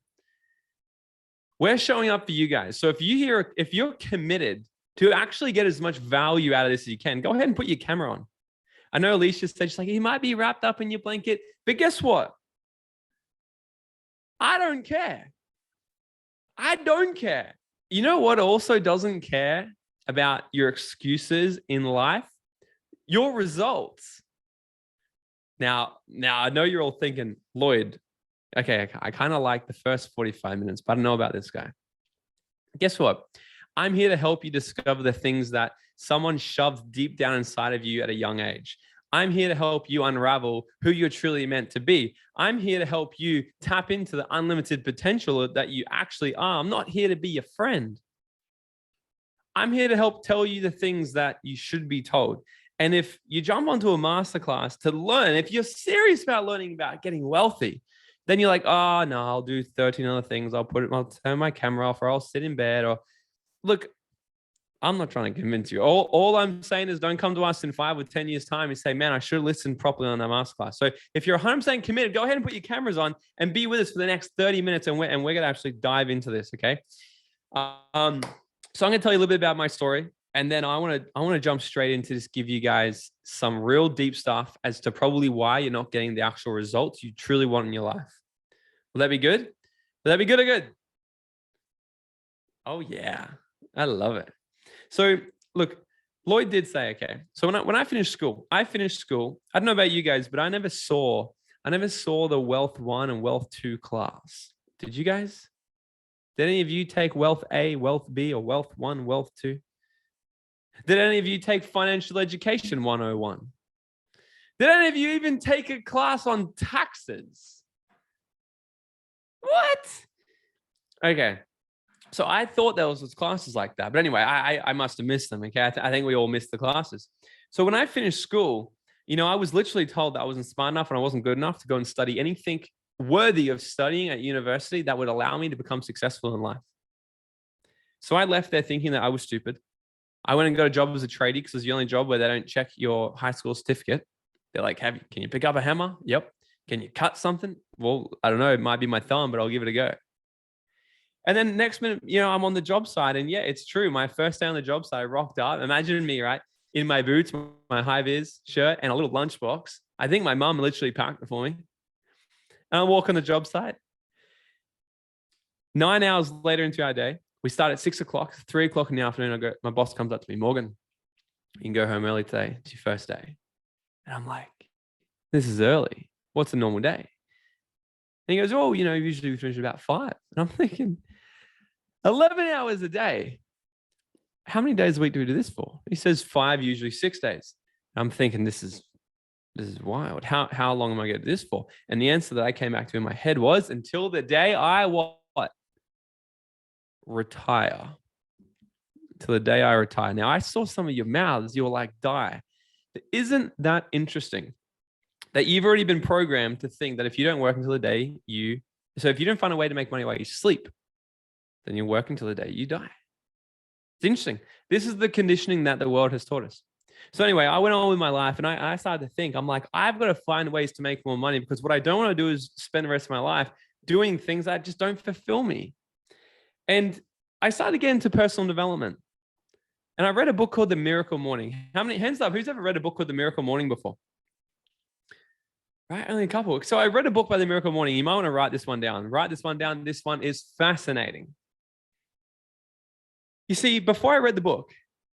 we're showing up for you guys. So if you're committed to actually get as much value out of this as you can, go ahead and put your camera on. I know Alicia said, she's like, you might be wrapped up in your blanket, but guess what? I don't care. I don't care. You know what also doesn't care about your excuses in life? Your results. Now I know you're all thinking, Lloyd, okay, I kind of like the first 45 minutes, but I don't know about this guy. Guess what? I'm here to help you discover the things that someone shoved deep down inside of you at a young age. I'm here to help you unravel who you're truly meant to be. I'm here to help you tap into the unlimited potential that you actually are. I'm not here to be your friend. I'm here to help tell you the things that you should be told. And if you jump onto a masterclass to learn, if you're serious about learning about getting wealthy, then you're like, oh no, I'll do 13 other things. I'll turn my camera off, or I'll sit in bed. Or look, I'm not trying to convince you. All I'm saying is don't come to us in 5 or 10 years time and say, man, I should have listened properly on that masterclass. So if you're 100% committed, go ahead and put your cameras on and be with us for the next 30 minutes. And we're going to actually dive into this. Okay. So I'm going to tell you a little bit about my story. And then I want to jump straight into just give you guys some real deep stuff as to probably why you're not getting the actual results you truly want in your life. Will that be good? Will that be good or good? Oh yeah, I love it. So look, Lloyd did say, okay. So when I finished school, I don't know about you guys, but I never saw the Wealth 1 and Wealth 2 class. Did you guys? Did any of you take Wealth A, Wealth B, or Wealth 1, Wealth 2? Did any of you take Financial Education 101? Did any of you even take a class on taxes? What? Okay. So I thought there was classes like that. But anyway, I must have missed them. Okay. I think we all missed the classes. So when I finished school, I was literally told that I wasn't smart enough and I wasn't good enough to go and study anything worthy of studying at university that would allow me to become successful in life. So I left there thinking that I was stupid. I went and got a job as a tradie because it's the only job where they don't check your high school certificate. They're like, can you pick up a hammer? Yep. Can you cut something? Well, I don't know. It might be my thumb, but I'll give it a go. And then next minute, I'm on the job site. And yeah, it's true. My first day on the job site, I rocked up. Imagine me, right? In my boots, my high-vis shirt, and a little lunchbox. I think my mom literally packed it for me. And I walk on the job site. 9 hours later into our day, we start at 6 o'clock, 3 o'clock in the afternoon. My boss comes up to me, Morgan, you can go home early today. It's your first day. And I'm like, this is early. What's a normal day? And he goes, oh, usually we finish about 5. And I'm thinking, 11 hours a day. How many days a week do we do this for? He says 5, usually 6 days. And I'm thinking, this is wild. How long am I going to do this for? And the answer that I came back to in my head was until the day I retire. Till the day I retire. Now I saw some of your mouths. You were like, die. Isn't that interesting? That you've already been programmed to think that if you don't work until the day if you don't find a way to make money while you sleep, then you work until the day you die. It's interesting. This is the conditioning that the world has taught us. So anyway, I went on with my life and I started to think, I'm like, I've got to find ways to make more money because what I don't want to do is spend the rest of my life doing things that just don't fulfill me. And I started to get into personal development. And I read a book called The Miracle Morning. How many, hands up, who's ever read a book called The Miracle Morning before? Right, only a couple. So I read a book by The Miracle Morning. You might want to write this one down. Write this one down. This one is fascinating. You see, before I read the book,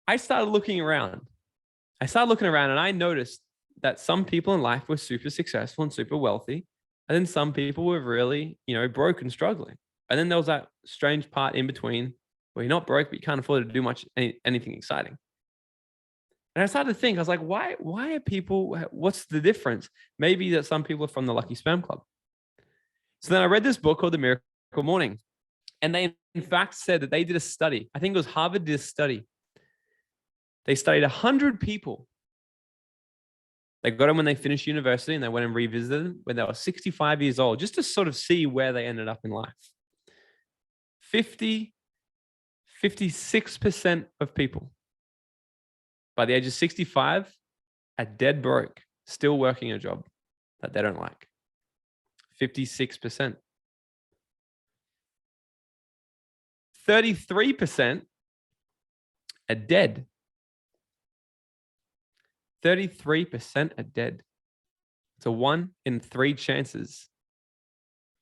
I started looking around. And I noticed that some people in life were super successful and super wealthy. And then some people were really, broke and struggling. And then there was that strange part in between where you're not broke, but you can't afford to do anything exciting. And I started to think, I was like, why are people, what's the difference? Maybe that some people are from the Lucky Sperm Club. So then I read this book called The Miracle Morning. And they, in fact, said that they did a study. I think it was Harvard did a study. They studied 100 people. They got them when they finished university and they went and revisited them when they were 65 years old, just to sort of see where they ended up in life. 56% of people by the age of 65 are dead broke, still working a job that they don't like. 56%. 33% are dead. 33% are dead. It's a 1 in 3 chances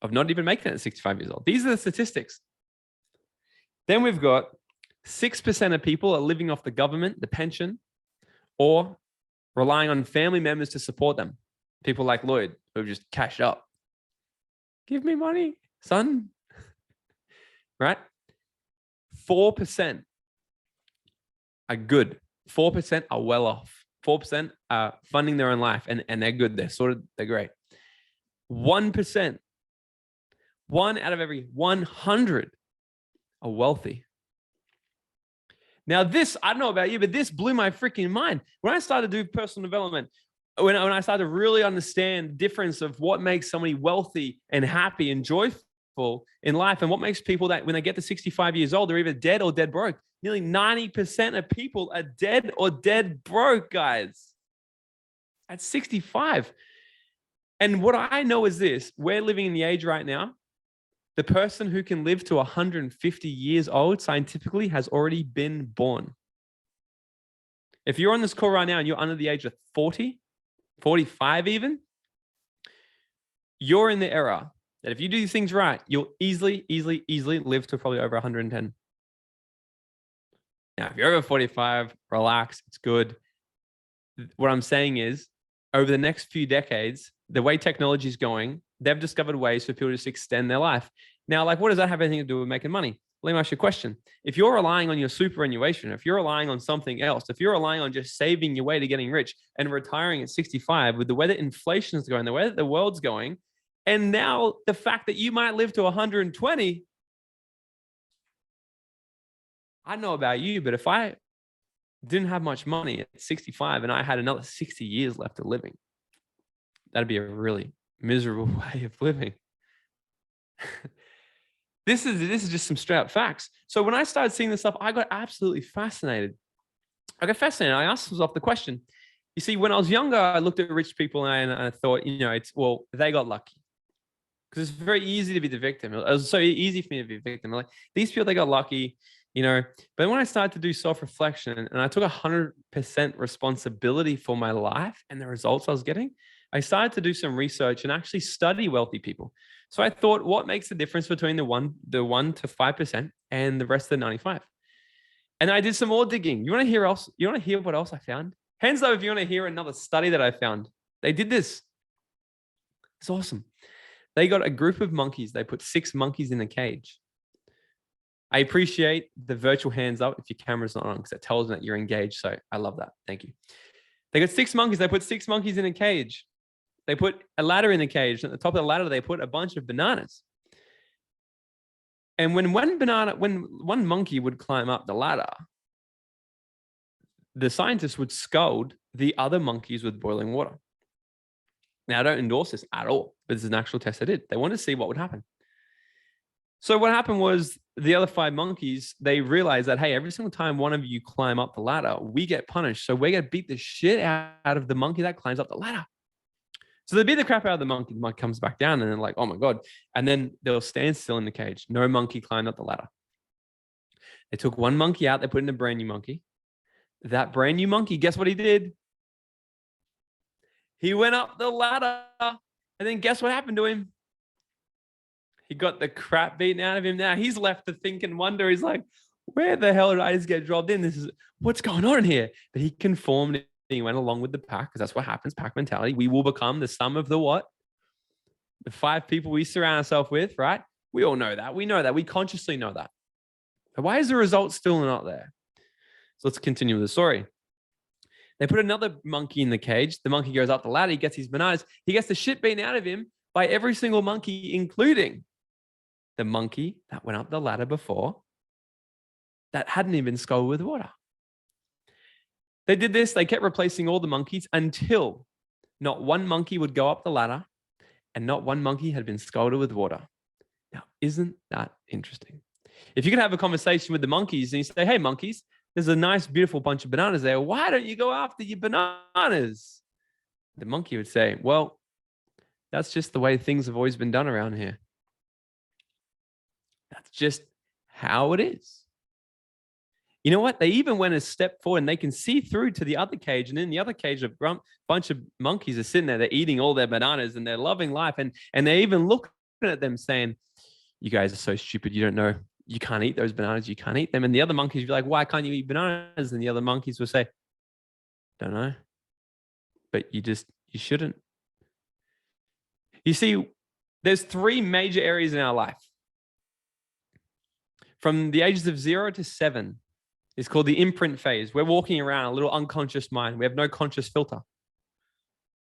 of not even making it at 65 years old. These are the statistics. Then we've got 6% of people are living off the government, the pension, or relying on family members to support them. People like Lloyd, who have just cashed up. Give me money, son. Right? 4% are good. 4% are well off. 4% are funding their own life and they're good. They're great. 1%, 1 out of every 100 are wealthy. Now this, I don't know about you, but this blew my freaking mind. When I started to do personal development, when I started to really understand the difference of what makes somebody wealthy and happy and joyful in life, and what makes people that when they get to 65 years old, they're either dead or dead broke. Nearly 90% of people are dead or dead broke, guys, at 65. And what I know is this: we're living in the age right now, the person who can live to 150 years old scientifically has already been born. If you're on this call right now and you're under the age of 40, 45 even, you're in the era that if you do these things right, you'll easily live to probably over 110. Now, if you're over 45, relax, it's good. What I'm saying is, over the next few decades, the way technology is going, they've discovered ways for people to just extend their life. Now, like, what does that have anything to do with making money? Let me ask you a question. If you're relying on your superannuation, if you're relying on something else, if you're relying on just saving your way to getting rich and retiring at 65, with the way that inflation is going, the way that the world's going, and now the fact that you might live to 120, I don't know about you, but if I didn't have much money at 65 and I had another 60 years left of living, that'd be a really miserable way of living. This is just some straight up facts. So when I started seeing this stuff, I got absolutely fascinated. I asked myself the question. You see, when I was younger, I looked at rich people and I thought, they got lucky. Because it's very easy to be the victim. It was so easy for me to be a victim. I'm like, these people, they got lucky, But when I started to do self-reflection and I took 100% responsibility for my life and the results I was getting, I started to do some research and actually study wealthy people. So I thought, what makes the difference between the 1 to 5% and the rest of the 95? And I did some more digging. You want to hear what else I found? Hands up if you want to hear another study that I found. They did this. It's awesome. They got a group of monkeys. They put 6 monkeys in a cage. I appreciate the virtual hands up if your camera's not on, because it tells me that you're engaged. So I love that. Thank you. They got 6 monkeys. They put 6 monkeys in a cage. They put a ladder in the cage. At the top of the ladder, they put a bunch of bananas. And when one monkey would climb up the ladder, the scientists would scald the other monkeys with boiling water. Now, I don't endorse this at all, but this is an actual test they did. They wanted to see what would happen. So what happened was the other 5 monkeys, they realized that, hey, every single time one of you climb up the ladder, we get punished. So we're going to beat the shit out of the monkey that climbs up the ladder. So they beat the crap out of the monkey comes back down and they're like, oh my God. And then they'll stand still in the cage. No monkey climbed up the ladder. They took one monkey out. They put in a brand new monkey. That brand new monkey, guess what he did? He went up the ladder. And then guess what happened to him? He got the crap beaten out of him. Now he's left to think and wonder. He's like, where the hell did I just get dropped in? What's going on here? But he conformed. He went along with the pack, because that's what happens, pack mentality. We will become the sum of the what? The 5 people we surround ourselves with, right? We all know that. We know that. We consciously know that. But why is the result still not there? So let's continue with the story. They put another monkey in the cage. The monkey goes up the ladder. He gets his bananas. He gets the shit beaten out of him by every single monkey, including the monkey that went up the ladder before that hadn't even been scalded with water. They did this. They kept replacing all the monkeys until not one monkey would go up the ladder and not one monkey had been scalded with water. Now, isn't that interesting? If you could have a conversation with the monkeys and you say, hey, monkeys, there's a nice, beautiful bunch of bananas there. Why don't you go after your bananas? The monkey would say, well, that's just the way things have always been done around here. That's just how it is. You know what? They even went a step forward and they can see through to the other cage. And in the other cage, a bunch of monkeys are sitting there. They're eating all their bananas and they're loving life. And they're even looking at them saying, you guys are so stupid. You don't know. You can't eat those bananas. You can't eat them. And the other monkeys would be like, why can't you eat bananas? And the other monkeys would say, don't know. But you shouldn't. You see, there's 3 major areas in our life. From the ages of 0 to 7, it's called the imprint phase. We're walking around a little unconscious mind. We have no conscious filter.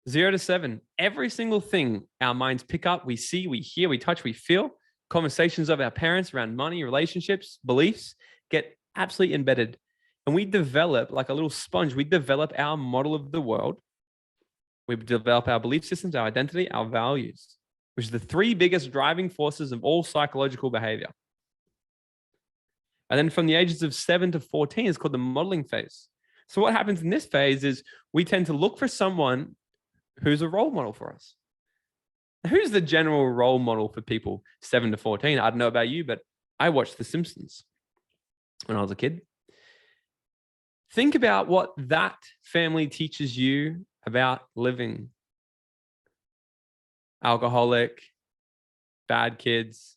0 to 7, every single thing our minds pick up, we see, we hear, we touch, we feel, conversations of our parents around money, relationships, beliefs, get absolutely embedded. And we develop, like a little sponge, we develop our model of the world. We develop our belief systems, our identity, our values, which are the three biggest driving forces of all psychological behavior. And then from the ages of 7 to 14 is called the modeling phase. So what happens in this phase is we tend to look for someone who's a role model for us. Who's the general role model for people 7 to 14? I don't know about you, but I watched The Simpsons when I was a kid. Think about what that family teaches you about living. Alcoholic, bad kids,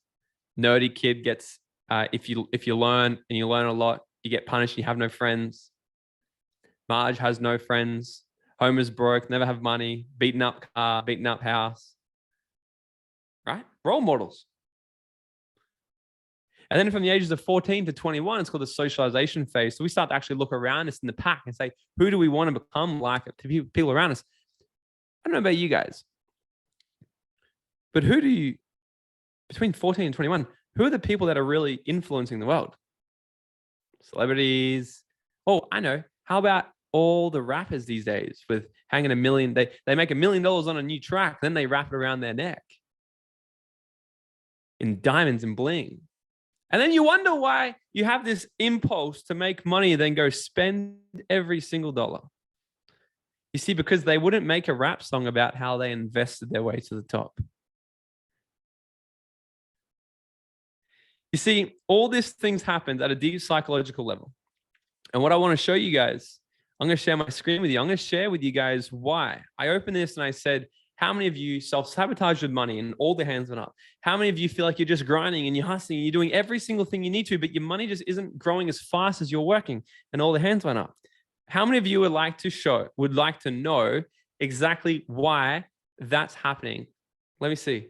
nerdy kid gets, if you learn and you learn a lot, you get punished, you have no friends. Marge has no friends. Homer's broke, never have money, beaten up car, beaten up house. Right? Role models. And then from the ages of 14 to 21, it's called the socialization phase. So we start to actually look around us in the pack and say, who do we want to become like to people around us? I don't know about you guys, but who do you, between 14 and 21, who are the people that are really influencing the world? Celebrities. Oh, I know. How about all the rappers these days with hanging $1 million? They make $1 million on a new track, then they wrap it around their neck in diamonds and bling. And then you wonder why you have this impulse to make money, then go spend every single dollar. You see, because they wouldn't make a rap song about how they invested their way to the top. You see, all these things happened at a deep psychological level. And what I want to show you guys, I'm going to share my screen with you. I'm going to share with you guys why. I opened this and I said, how many of you self-sabotage with money? And all the hands went up. How many of you feel like you're just grinding and you're hustling and you're doing every single thing you need to, but your money just isn't growing as fast as you're working? And all the hands went up. How many of you would like to know exactly why that's happening? Let me see.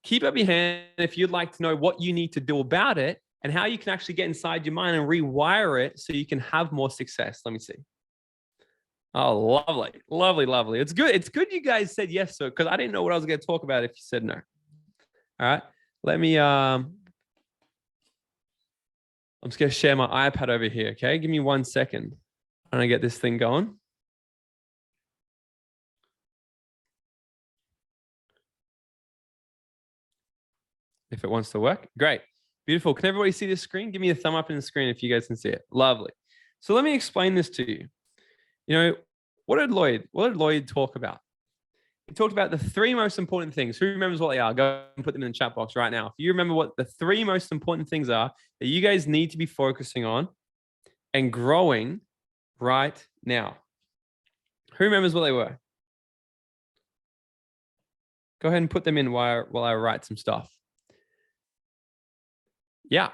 Keep up your hand if you'd like to know what you need to do about it and how you can actually get inside your mind and rewire it so you can have more success. Let me see. Oh, lovely, lovely, lovely. It's good. It's good you guys said yes to it because I didn't know what I was going to talk about if you said no. All right. Let me, I'm just going to share my iPad over here. Okay. Give me 1 second. I'm going to get this thing going. If it wants to work. Great. Beautiful. Can everybody see this screen? Give me a thumb up in the screen if you guys can see it. Lovely. So let me explain this to you. You know, what did Lloyd talk about? He talked about the 3 most important things. Who remembers what they are? Go and put them in the chat box right now. If you remember what the 3 most important things are that you guys need to be focusing on and growing right now. Who remembers what they were? Go ahead and put them in while I write some stuff. Yeah.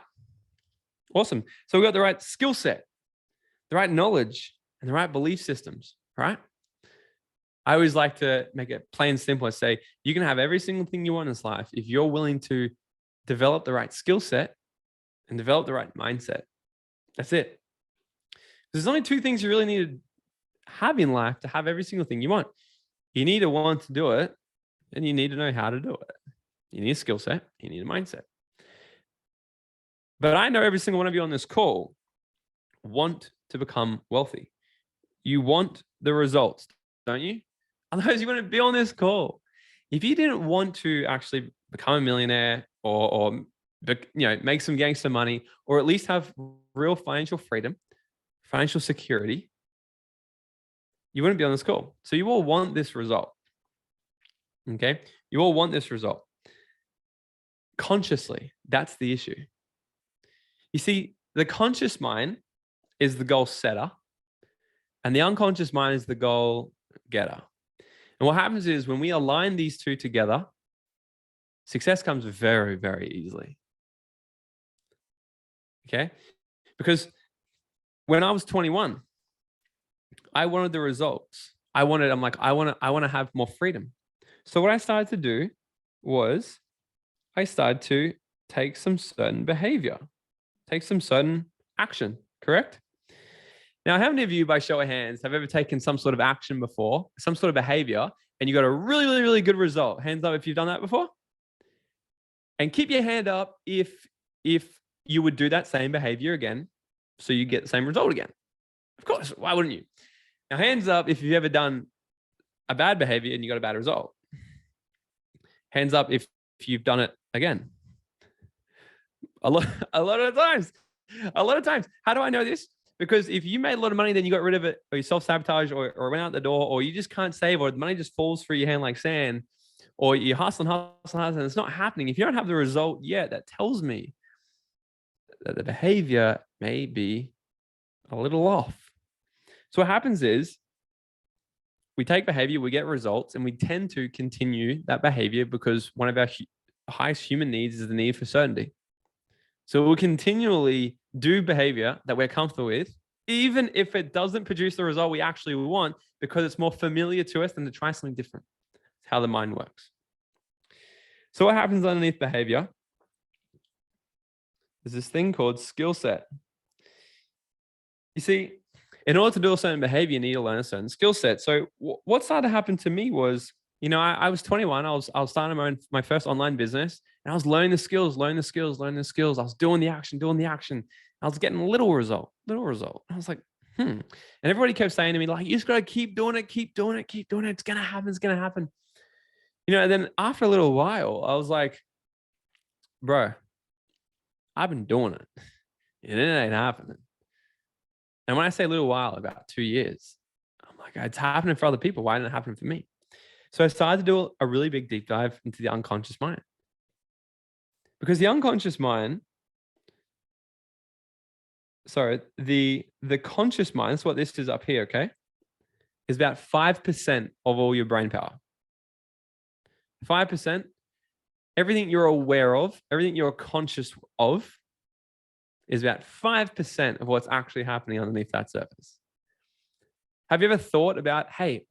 Awesome. So we got the right skill set, the right knowledge, and the right belief systems, right? I always like to make it plain and simple and say, you can have every single thing you want in this life if you're willing to develop the right skill set and develop the right mindset. That's it. There's only 2 things you really need to have in life to have every single thing you want. You need to want to do it, and you need to know how to do it. You need a skill set, you need a mindset. But I know every single one of you on this call want to become wealthy. You want the results, don't you? Otherwise, you wouldn't be on this call. If you didn't want to actually become a millionaire or make some gangster money, or at least have real financial freedom, financial security, you wouldn't be on this call. So you all want this result. Okay? You all want this result. Consciously, that's the issue. You see, the conscious mind is the goal setter, and the unconscious mind is the goal getter. And what happens is when we align these 2 together, success comes very, very easily. Okay? Because when I was 21, I wanted the results. I want to have more freedom. So what I started to do was I started to take some certain behavior, take some certain action, correct? Now, how many of you, by show of hands, have ever taken some sort of action before, some sort of behavior, and you got a really, really, really good result? Hands up if you've done that before. And keep your hand up if you would do that same behavior again so you get the same result again. Of course, why wouldn't you? Now, hands up if you've ever done a bad behavior and you got a bad result. Hands up if you've done it again. A lot of times. How do I know this? Because if you made a lot of money, then you got rid of it, or you self-sabotage, or went out the door, or you just can't save, or the money just falls through your hand like sand, or you hustle, and it's not happening. If you don't have the result yet, that tells me that the behavior may be a little off. So what happens is we take behavior, we get results, and we tend to continue that behavior because one of our highest human needs is the need for certainty. So we'll continually do behavior that we're comfortable with, even if it doesn't produce the result we actually want, because it's more familiar to us than to try something different. It's how the mind works. So what happens underneath behavior? There's this thing called skill set. You see, in order to do a certain behavior, you need to learn a certain skill set. So what started to happen to me was, I was 21. I was starting my first online business, and I was learning the skills. I was doing the action. I was getting a little result. I was like, And everybody kept saying to me, like, you just got to keep doing it. It's going to happen. And then after a little while, I was like, bro, I've been doing it and it ain't happening. And when I say a little while, about 2 years, I'm like, it's happening for other people. Why didn't it happen for me? So I started to do a really big deep dive into the unconscious mind. Because the unconscious mind, the conscious mind, that's what this is up here, okay, is about 5% of all your brain power. 5%, everything you're aware of, everything you're conscious of, is about 5% of what's actually happening underneath that surface. Have you ever thought about, hey,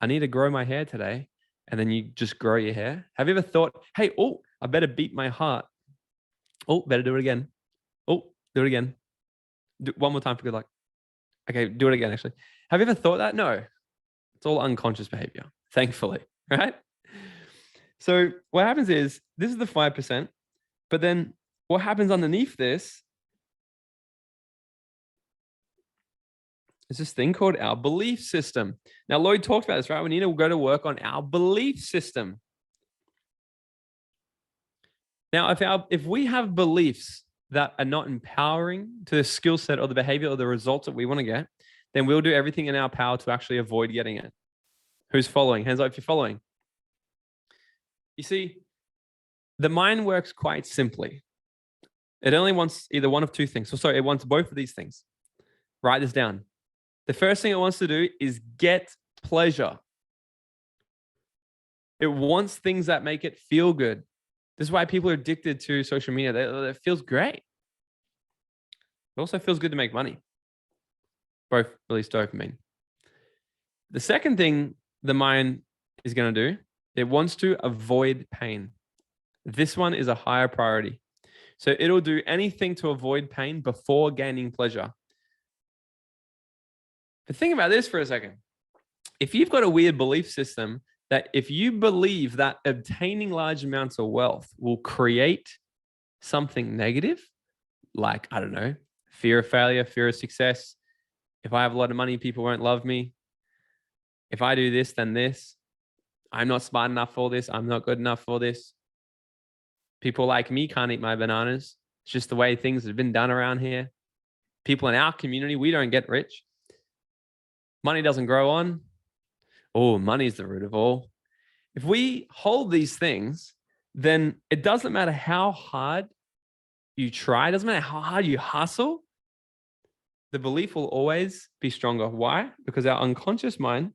I need to grow my hair today, and then you just grow your hair? Have you ever thought, hey, I better beat my heart. Better do it again. Do it again. Do one more time for good luck. Okay, do it again, actually. Have you ever thought that? No. It's all unconscious behavior, thankfully, right? So what happens is, this is the 5%, but then what happens underneath this is this thing called our belief system. Now, Lloyd talked about this, right? We need to go to work on our belief system. Now, if we have beliefs that are not empowering to the skill set or the behavior or the results that we want to get, then we'll do everything in our power to actually avoid getting it. Who's following? Hands up if you're following. You see, the mind works quite simply. It only wants either one of two things. It wants both of these things. Write this down. The first thing it wants to do is get pleasure. It wants things that make it feel good. This is why people are addicted to social media. It feels great. It also feels good to make money. Both release dopamine. The second thing the mind is going to do, it wants to avoid pain. This one is a higher priority. So it'll do anything to avoid pain before gaining pleasure. But think about this for a second. If you've got a weird belief system that if you believe that obtaining large amounts of wealth will create something negative, like, I don't know, fear of failure, fear of success. If I have a lot of money, people won't love me. If I do this, then this. I'm not smart enough for this. I'm not good enough for this. People like me can't eat my bananas. It's just the way things have been done around here. People in our community, we don't get rich. Money doesn't grow on. Money is the root of all. If we hold these things, then it doesn't matter how hard you try. It doesn't matter how hard you hustle. The belief will always be stronger. Why? Because our unconscious mind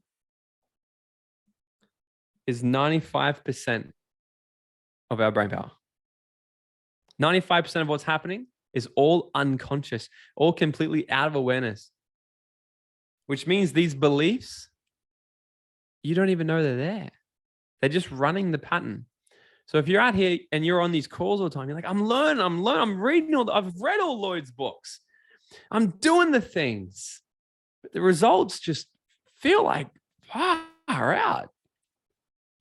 is 95% of our brain power. 95% of what's happening is all unconscious, all completely out of awareness, which means these beliefs, you don't even know they're there. They're just running the pattern. So if you're out here and you're on these calls all the time, you're like, I'm learning, I'm reading I've read all Lloyd's books. I'm doing the things, but the results just feel like far out.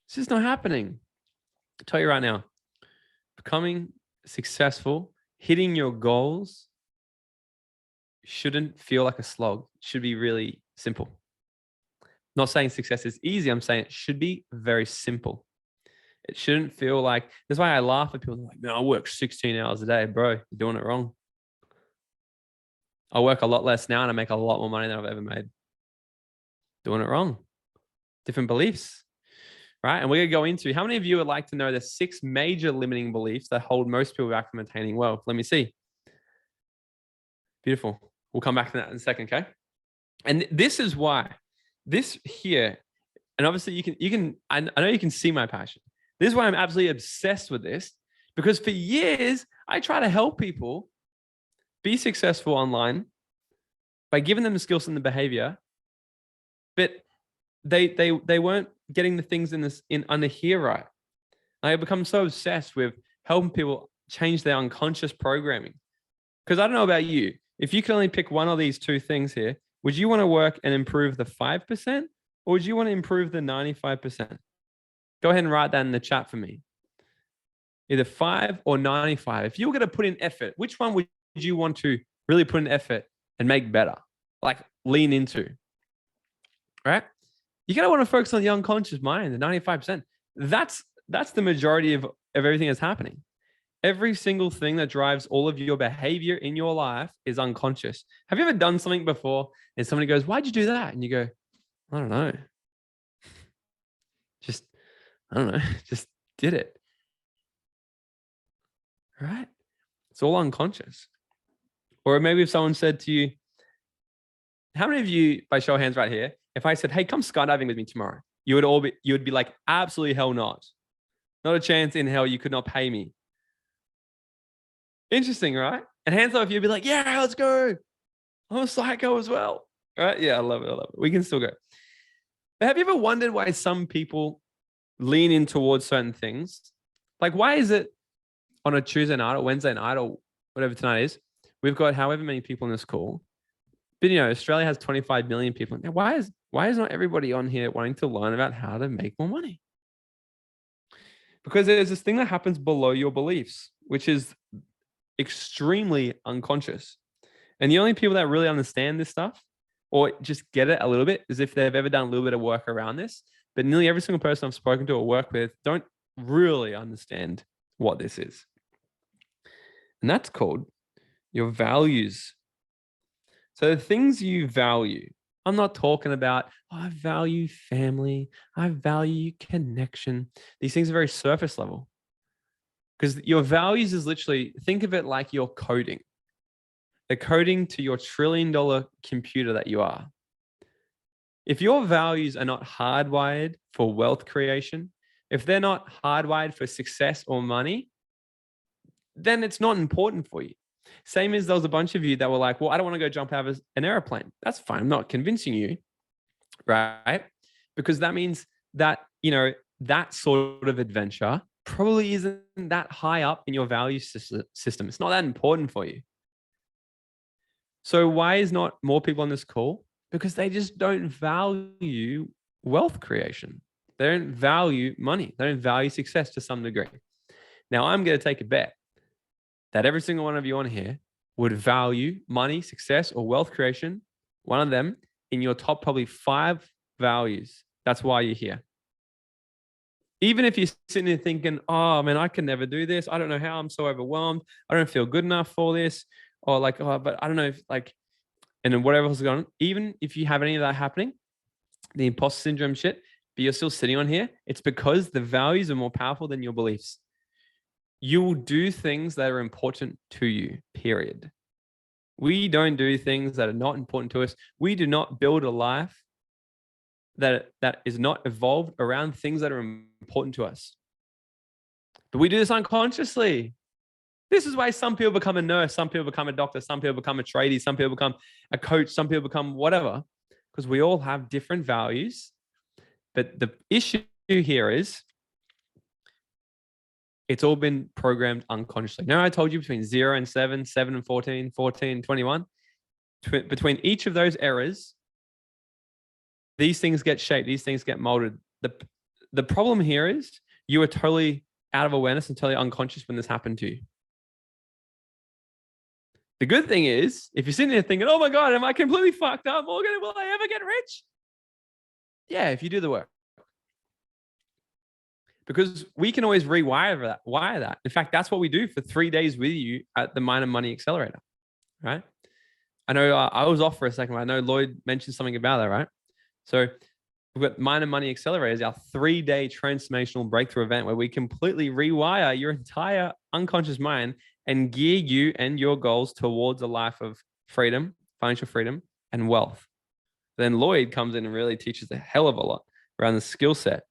It's just not happening. I'll tell you right now, becoming successful, hitting your goals shouldn't feel like a slog. It should be really simple. Not saying success is easy. I'm saying it should be very simple. It shouldn't feel like, that's why I laugh at people like, man, I work 16 hours a day, bro. You're doing it wrong. I work a lot less now and I make a lot more money than I've ever made. Doing it wrong. Different beliefs, right? And we're going to go into, how many of you would like to know the 6 major limiting beliefs that hold most people back from attaining wealth? Let me see. Beautiful. We'll come back to that in a second, okay? And this is why, this here, and obviously I know you can see my passion. This is why I'm absolutely obsessed with this, because for years, I try to help people be successful online by giving them the skills and the behavior, but they weren't getting the things under here right. I have become so obsessed with helping people change their unconscious programming. Because I don't know about you, if you can only pick one of these 2 things here, would you want to work and improve the 5%, or would you want to improve the 95%? Go ahead and write that in the chat for me. Either 5 or 95. If you were going to put in effort, which one would you want to really put in effort and make better? Like lean into, right? You're going to want to focus on the unconscious mind, the 95%. That's the majority of everything that's happening. Every single thing that drives all of your behavior in your life is unconscious. Have you ever done something before and somebody goes, why'd you do that? And you go, I don't know. I don't know, just did it. Right? It's all unconscious. Or maybe if someone said to you, how many of you, by show of hands right here, if I said, hey, come skydiving with me tomorrow, you would be like, absolutely hell not. Not a chance in hell, you could not pay me. Interesting, right? And hands up if you'd be like, yeah, let's go. I'm a psycho as well. Right? Yeah, I love it. We can still go. But have you ever wondered why some people lean in towards certain things? Like, why is it on a Tuesday night or Wednesday night or whatever tonight is, we've got however many people in this call, but Australia has 25 million people. Now, why is not everybody on here wanting to learn about how to make more money? Because there's this thing that happens below your beliefs, which is extremely unconscious. And the only people that really understand this stuff or just get it a little bit is if they've ever done a little bit of work around this. But nearly every single person I've spoken to or work with don't really understand what this is. And that's called your values. So the things you value, I'm not talking about, I value family, I value connection. These things are very surface level. Because your values is literally, think of it like you're coding. The coding to your $1 trillion computer that you are. If your values are not hardwired for wealth creation, if they're not hardwired for success or money, then it's not important for you. Same as there was a bunch of you that were like, well, I don't want to go jump out of an airplane. That's fine. I'm not convincing you, right? Because that means that, that sort of adventure probably isn't that high up in your value system. It's not that important for you. So why is not more people on this call? Because they just don't value wealth creation. They don't value money. They don't value success to some degree. Now, I'm going to take a bet that every single one of you on here would value money, success, or wealth creation, one of them, in your top probably 5 values. That's why you're here. Even if you're sitting there thinking, oh, man, I can never do this. I don't know how. I'm so overwhelmed. I don't feel good enough for this. Or like, oh, but I don't know if and then whatever else is going on. Even if you have any of that happening, the imposter syndrome shit, but you're still sitting on here, it's because the values are more powerful than your beliefs. You will do things that are important to you, period. We don't do things that are not important to us. We do not build a life that is not evolved around things that are important to us. But we do this unconsciously. This is why some people become a nurse, some people become a doctor, some people become a tradie, some people become a coach, some people become whatever, because we all have different values. But the issue here is it's all been programmed unconsciously. Now, I told you between 0 and 7, 7 and 14, 14 and 21. Between each of those errors, these things get shaped, these things get molded. The problem here is you are totally out of awareness and totally unconscious when this happened to you. The good thing is, if you're sitting there thinking, oh my God, am I completely fucked up? Morgan, will I ever get rich? Yeah, if you do the work. Because we can always rewire that. In fact, that's what we do for 3 days with you at the Mind and Money Accelerator, right? I know I was off for a second, but I know Lloyd mentioned something about that, right? So we've got Mind and Money Accelerator is our 3-day transformational breakthrough event where we completely rewire your entire unconscious mind and gear you and your goals towards a life of freedom, financial freedom, and wealth. Then Lloyd comes in and really teaches a hell of a lot around the skill set.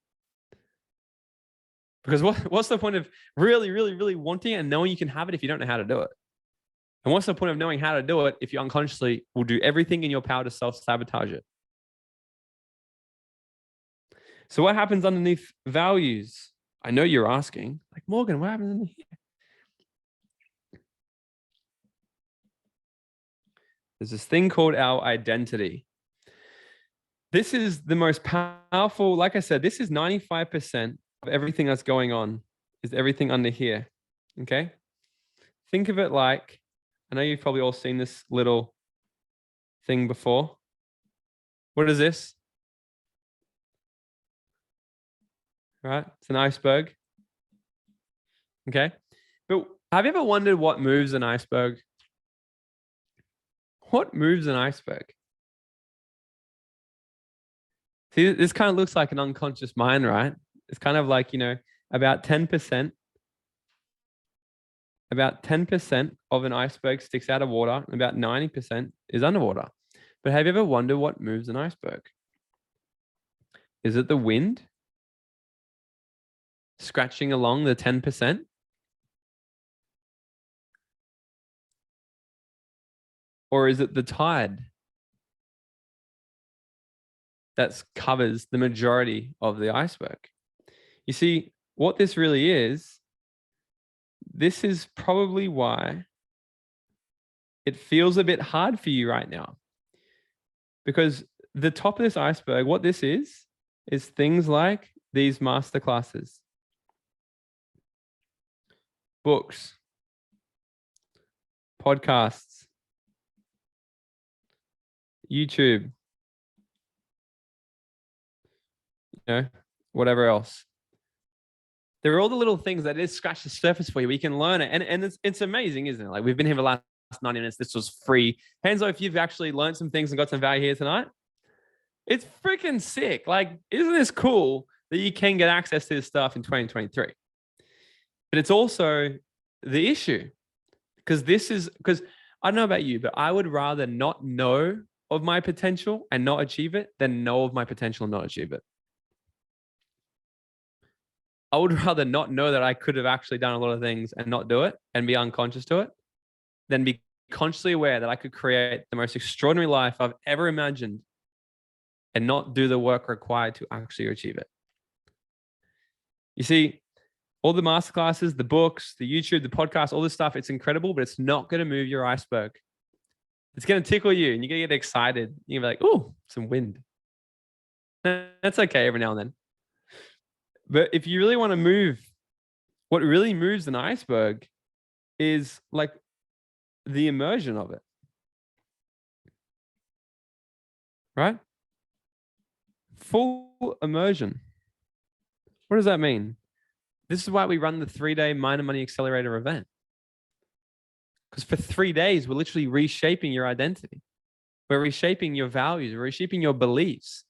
Because what's the point of really, really, really wanting it and knowing you can have it if you don't know how to do it? And what's the point of knowing how to do it if you unconsciously will do everything in your power to self-sabotage it? So what happens underneath values? I know you're asking, like, Morgan, what happens in here? There's this thing called our identity. This is the most powerful, like I said, this is 95% of everything that's going on is everything under here, okay? Think of it like, I know you've probably all seen this little thing before. What is this? Right? It's an iceberg. Okay. But have you ever wondered what moves an iceberg? What moves an iceberg? See, this kind of looks like an unconscious mind, right? It's kind of like, about 10% of an iceberg sticks out of water, and about 90% is underwater. But have you ever wondered what moves an iceberg? Is it the wind scratching along the 10%? Or is it the tide that covers the majority of the iceberg? You see, what this really is, this is probably why it feels a bit hard for you right now. Because the top of this iceberg, what this is things like these masterclasses, books, podcasts, YouTube, whatever else. There are all the little things that just scratch the surface for you. We can learn it. And it's amazing, isn't it? Like, we've been here for the last 90 minutes. This was free. Hands up if you've actually learned some things and got some value here tonight. It's freaking sick. Like, isn't this cool that you can get access to this stuff in 2023? But it's also the issue, because I don't know about you, but I would rather not know of my potential and not achieve it than know of my potential and not achieve it. I would rather not know that I could have actually done a lot of things and not do it and be unconscious to it than be consciously aware that I could create the most extraordinary life I've ever imagined and not do the work required to actually achieve it. You see, all the masterclasses, the books, the YouTube, the podcast, all this stuff, it's incredible, but it's not going to move your iceberg. It's going to tickle you and you're going to get excited. You're going to be like, ooh, some wind. That's okay every now and then. But if you really want to move, what really moves an iceberg is like the immersion of it. Right? Full immersion. What does that mean? This is why we run the 3-day Mind and Money Accelerator event. Because for 3 days, we're literally reshaping your identity. We're reshaping your values. We're reshaping your beliefs.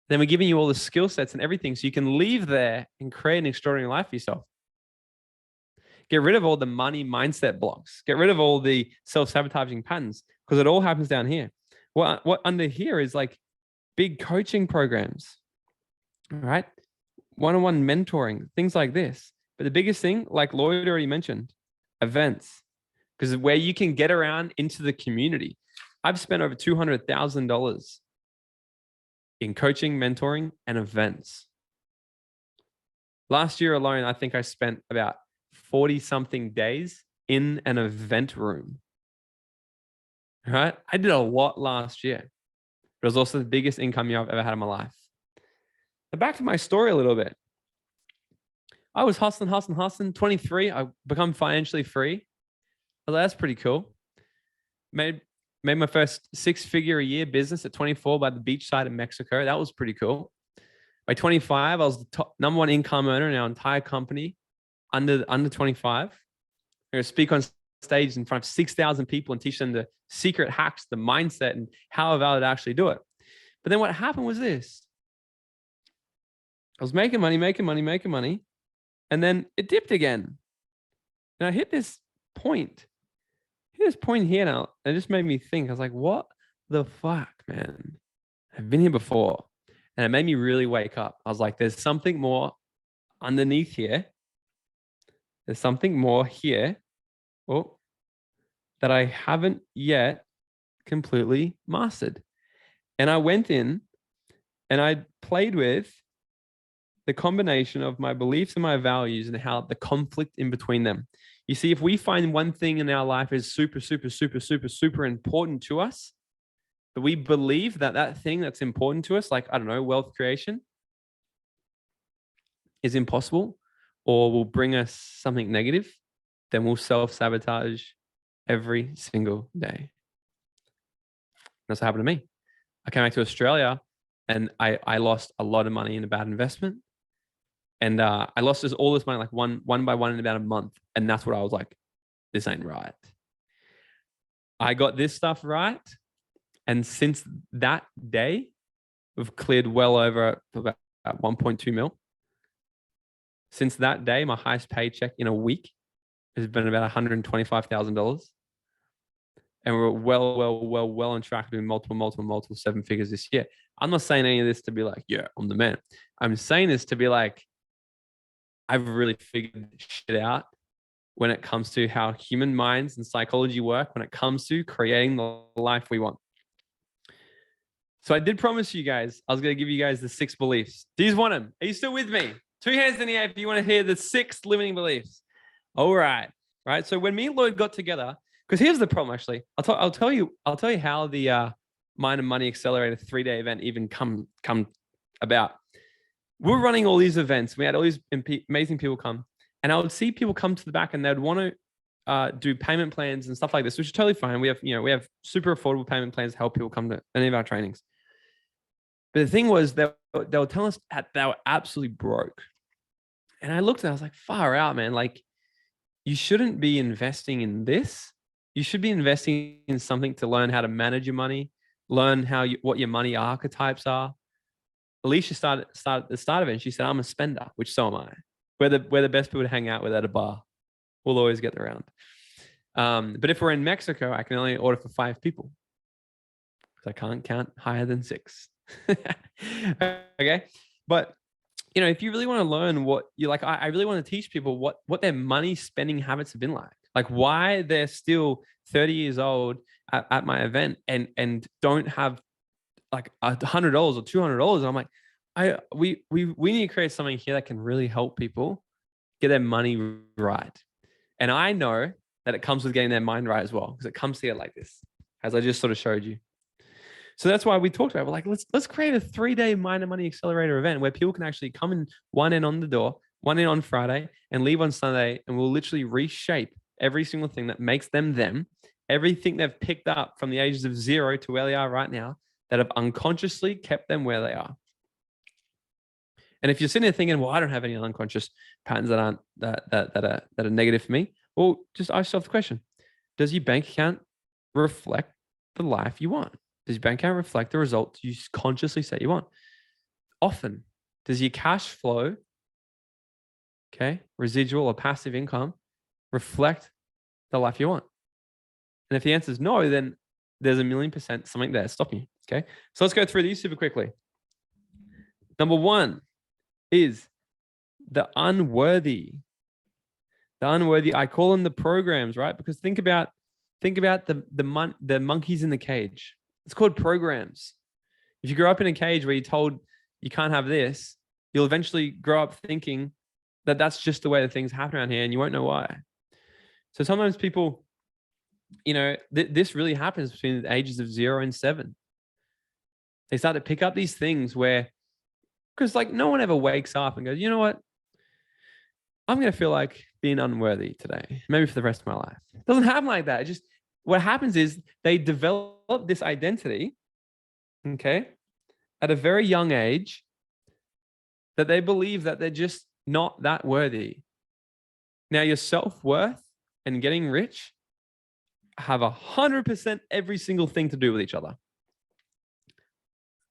Then we're giving you all the skill sets and everything so you can leave there and create an extraordinary life for yourself. Get rid of all the money mindset blocks. Get rid of all the self-sabotaging patterns, because it all happens down here. What under here is like big coaching programs, all right? One-on-one mentoring, things like this. But the biggest thing, like Lloyd already mentioned, events, because where you can get around into the community. I've spent over $200,000 in coaching, mentoring, and events. Last year alone, I think I spent about 40-something days in an event room. Right? I did a lot last year. But it was also the biggest income year I've ever had in my life. But back to my story a little bit. I was hustling. 23, I become financially free. I was like, that's pretty cool. made my first 6-figure a year business at 24 by the beachside in Mexico. That was pretty cool. By 25, I was the top number one income earner in our entire company under 25. I'm going to speak on stage in front of 6,000 people and teach them the secret hacks, the mindset, and how I actually do it. But then what happened was this. I was making money. And then it dipped again. And I hit this point here now. It just made me think. I was like, what the fuck, man? I've been here before. And it made me really wake up. I was like, there's something more underneath here. There's something more here that I haven't yet completely mastered. And I went in and I played with the combination of my beliefs and my values and how the conflict in between them. You see, if we find one thing in our life is super, super, super, super, super important to us, but we believe that thing that's important to us, like, I don't know, wealth creation, is impossible or will bring us something negative, then we'll self-sabotage every single day. That's what happened to me. I came back to Australia and I lost a lot of money in a bad investment. And I lost all this money, like one by one in about a month. And that's what I was like, this ain't right. I got this stuff right. And since that day, we've cleared well over about 1.2 mil. Since that day, my highest paycheck in a week has been about $125,000. And we're well on track to do multiple 7 figures this year. I'm not saying any of this to be like, yeah, I'm the man. I'm saying this to be like, I've really figured shit out when it comes to how human minds and psychology work, when it comes to creating the life we want. So I did promise you guys, I was going to give you guys the 6 beliefs. Do you want them? Are you still with me? 2 hands in the air if you want to hear the 6 limiting beliefs. All right. Right. So when me and Lloyd got together, because here's the problem, actually. I'll tell you how the Mind and Money Accelerator 3-day event even come about. We're running all these events. We had all these amazing people come, and I would see people come to the back and they'd want to do payment plans and stuff like this, which is totally fine. We have super affordable payment plans to help people come to any of our trainings. But the thing was, they would tell us they were absolutely broke. And I looked and I was like, far out, man. Like, you shouldn't be investing in this. You should be investing in something to learn how to manage your money, learn what your money archetypes are. Alicia started at the start of it, and she said, I'm a spender, which so am I. We're the best people to hang out with at a bar. We'll always get around. But if we're in Mexico, I can only order for 5 people because I can't count higher than 6. Okay. But if you really want to learn what you like, I really want to teach people what their money spending habits have been like why they're still 30 years old at my event and don't have like $100 or $200. And I'm like, we need to create something here that can really help people get their money right. And I know that it comes with getting their mind right as well, because it comes together like this, as I just sort of showed you. So that's why we talked about it. We're like, let's create a 3-day Mind and Money Accelerator event where people can actually come in one in on the door, one in on Friday, and leave on Sunday, and we'll literally reshape every single thing that makes them them, everything they've picked up from the ages of 0 to where they are right now that have unconsciously kept them where they are. And if you're sitting there thinking, well, I don't have any unconscious patterns that are negative for me, well, just ask yourself the question: does your bank account reflect the life you want? Does your bank account reflect the results you consciously say you want? Often, does your cash flow, residual or passive income, reflect the life you want? And if the answer is no, then there's 1,000,000% something there stopping you. Okay. So let's go through these super quickly. Number 1 is the unworthy. The unworthy, I call them the programs, right? Because think about the monkeys in the cage. It's called programs. If you grow up in a cage where you're told you can't have this, you'll eventually grow up thinking that that's just the way that things happen around here, and you won't know why. So sometimes people, this really happens between the ages of 0 and 7. They start to pick up these things because like no one ever wakes up and goes, you know what? I'm going to feel like being unworthy today, maybe for the rest of my life. It doesn't happen like that. what happens is they develop this identity, okay, at a very young age, that they believe that they're just not that worthy. Now, your self-worth and getting rich have 100% every single thing to do with each other.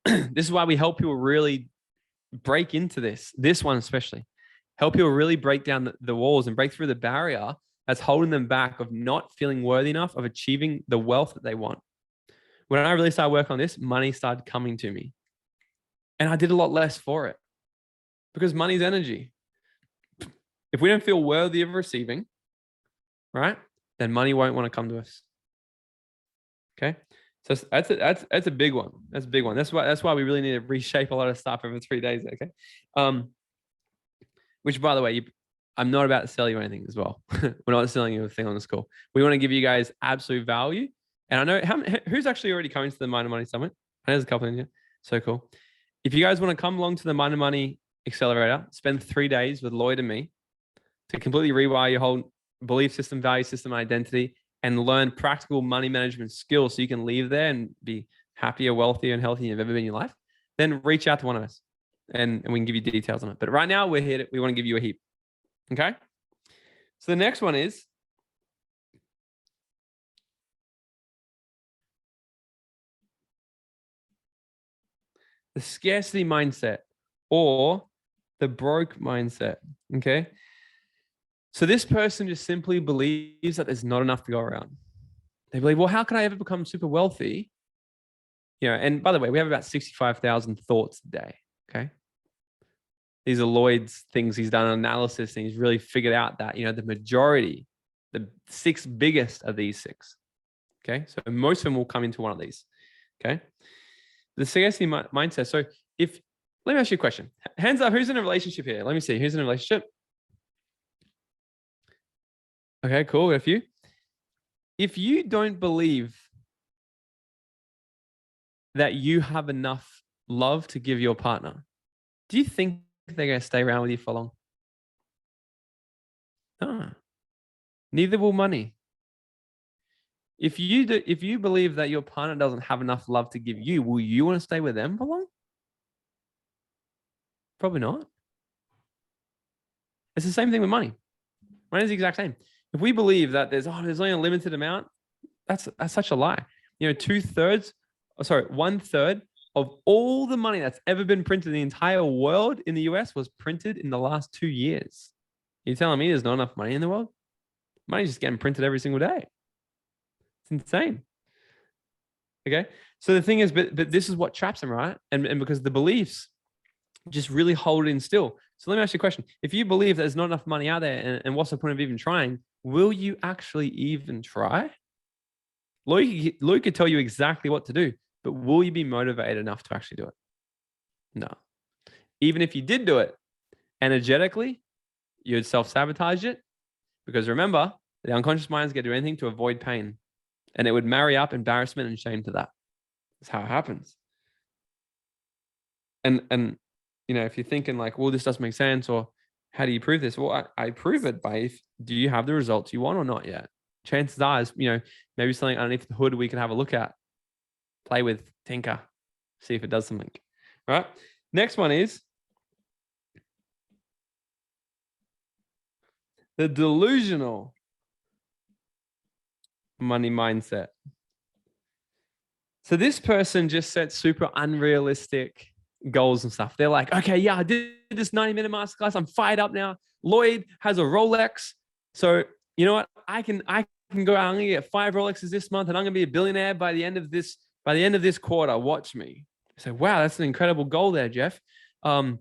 This is why we help people really break into this one especially. Help people really break down the walls and break through the barrier that's holding them back of not feeling worthy enough of achieving the wealth that they want. When I really started working on this, money started coming to me. And I did a lot less for it because money's energy. If we don't feel worthy of receiving, right, then money won't want to come to us. Okay. So that's a big one. That's a big one. That's why we really need to reshape a lot of stuff over 3 days. Okay. Which, by the way, I'm not about to sell you anything as well. We're not selling you a thing on this call. We want to give you guys absolute value. And I know who's actually already coming to the Mind and Money Summit. I know there's a couple in here. So cool. If you guys want to come along to the Mind and Money Accelerator, spend 3 days with Lloyd and me to completely rewire your whole belief system, value system, identity, and learn practical money management skills so you can leave there and be happier, wealthier, and healthier than you've ever been in your life, then reach out to one of us and we can give you details on it. But right now we're here. We want to give you a heap. Okay. So the next one is the scarcity mindset or the broke mindset. Okay. So this person just simply believes that there's not enough to go around. They believe, well, how can I ever become super wealthy? You know, and by the way, we have about 65,000 thoughts a day. Okay. These are Lloyd's things. He's done an analysis and he's really figured out that, you know, the majority, the 6 biggest of these 6. Okay. So most of them will come into one of these. Okay. The scarcity mindset. So let me ask you a question. Hands up. Who's in a relationship here? Let me see. Who's in a relationship? Okay, cool. A few. If you don't believe that you have enough love to give your partner, do you think they're going to stay around with you for long? No. Neither will money. If you believe that your partner doesn't have enough love to give you, will you want to stay with them for long? Probably not. It's the same thing with money. Money is the exact same. If we believe that there's only a limited amount, that's such a lie. You know, 1/3 of all the money that's ever been printed in the entire world in the US was printed in the last 2 years. You're telling me there's not enough money in the world? Money's just getting printed every single day. It's insane. Okay. So the thing is, but this is what traps them, right? And because the beliefs just really hold in still. So let me ask you a question. If you believe there's not enough money out there and what's the point of even trying, will you actually even try? Lloyd could tell you exactly what to do, but will you be motivated enough to actually do it? No. Even if you did do it, energetically, you'd self-sabotage it because remember, the unconscious mind is going to do anything to avoid pain and it would marry up embarrassment and shame to that. That's how it happens. And you know, if you're thinking like, well, this doesn't make sense or how do you prove this? Well, I prove it by do you have the results you want or not yet? Chances are, you know, maybe something underneath the hood we can have a look at, play with, tinker, see if it does something. All right. Next one is the delusional money mindset. So this person just sets super unrealistic goals and stuff. They're like, okay, yeah, I did this 90-minute masterclass. I'm fired up now. Lloyd has a Rolex. So you know what? I can go out. I'm gonna get 5 Rolexes this month and I'm gonna be a billionaire by the end of this quarter. Watch me. I say, wow, that's an incredible goal there, Jeff. How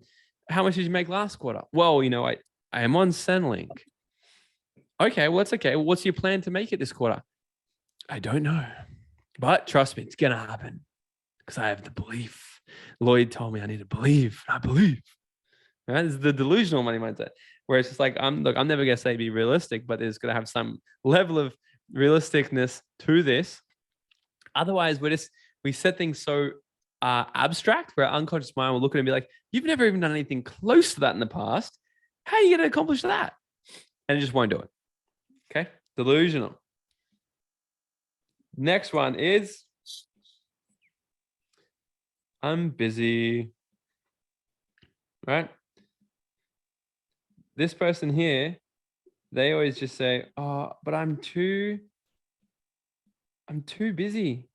much did you make last quarter? Well, you know, I am on Centrelink. Okay, well, that's okay. What's your plan to make it this quarter? I don't know. But trust me, it's gonna happen. Because I have the belief. Lloyd told me I need to believe. I believe. Right? This is the delusional money mindset. Where it's just like, I'm never gonna say be realistic, but there's gonna have some level of realisticness to this. Otherwise, we set things so abstract where our unconscious mind will look at it and be like, you've never even done anything close to that in the past. How are you gonna accomplish that? And it just won't do it. Okay? Delusional. Next one is I'm busy. Right? This person here, they always just say, "Oh, but I'm too busy.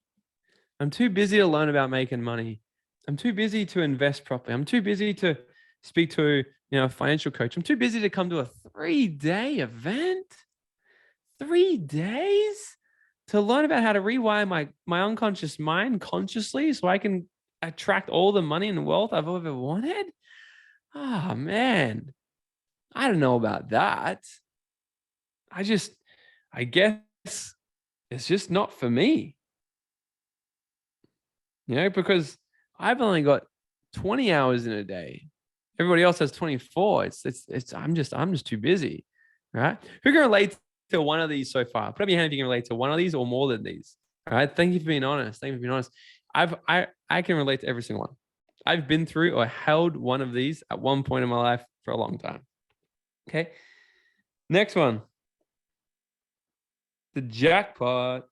I'm too busy to learn about making money. I'm too busy to invest properly. I'm too busy to speak to, a financial coach. I'm too busy to come to a 3-day event. 3 days to learn about how to rewire my unconscious mind consciously so I can attract all the money and wealth I've ever wanted. Oh man, I don't know about that. I guess it's just not for me. Because I've only got 20 hours in a day. Everybody else has 24. I'm just too busy, right? Who can relate to one of these so far? Put up your hand if you can relate to one of these or more than these. All right. Thank you for being honest. Thank you for being honest. I can relate to every single one. I've been through or held one of these at one point in my life for a long time. Okay. Next one. The jackpot.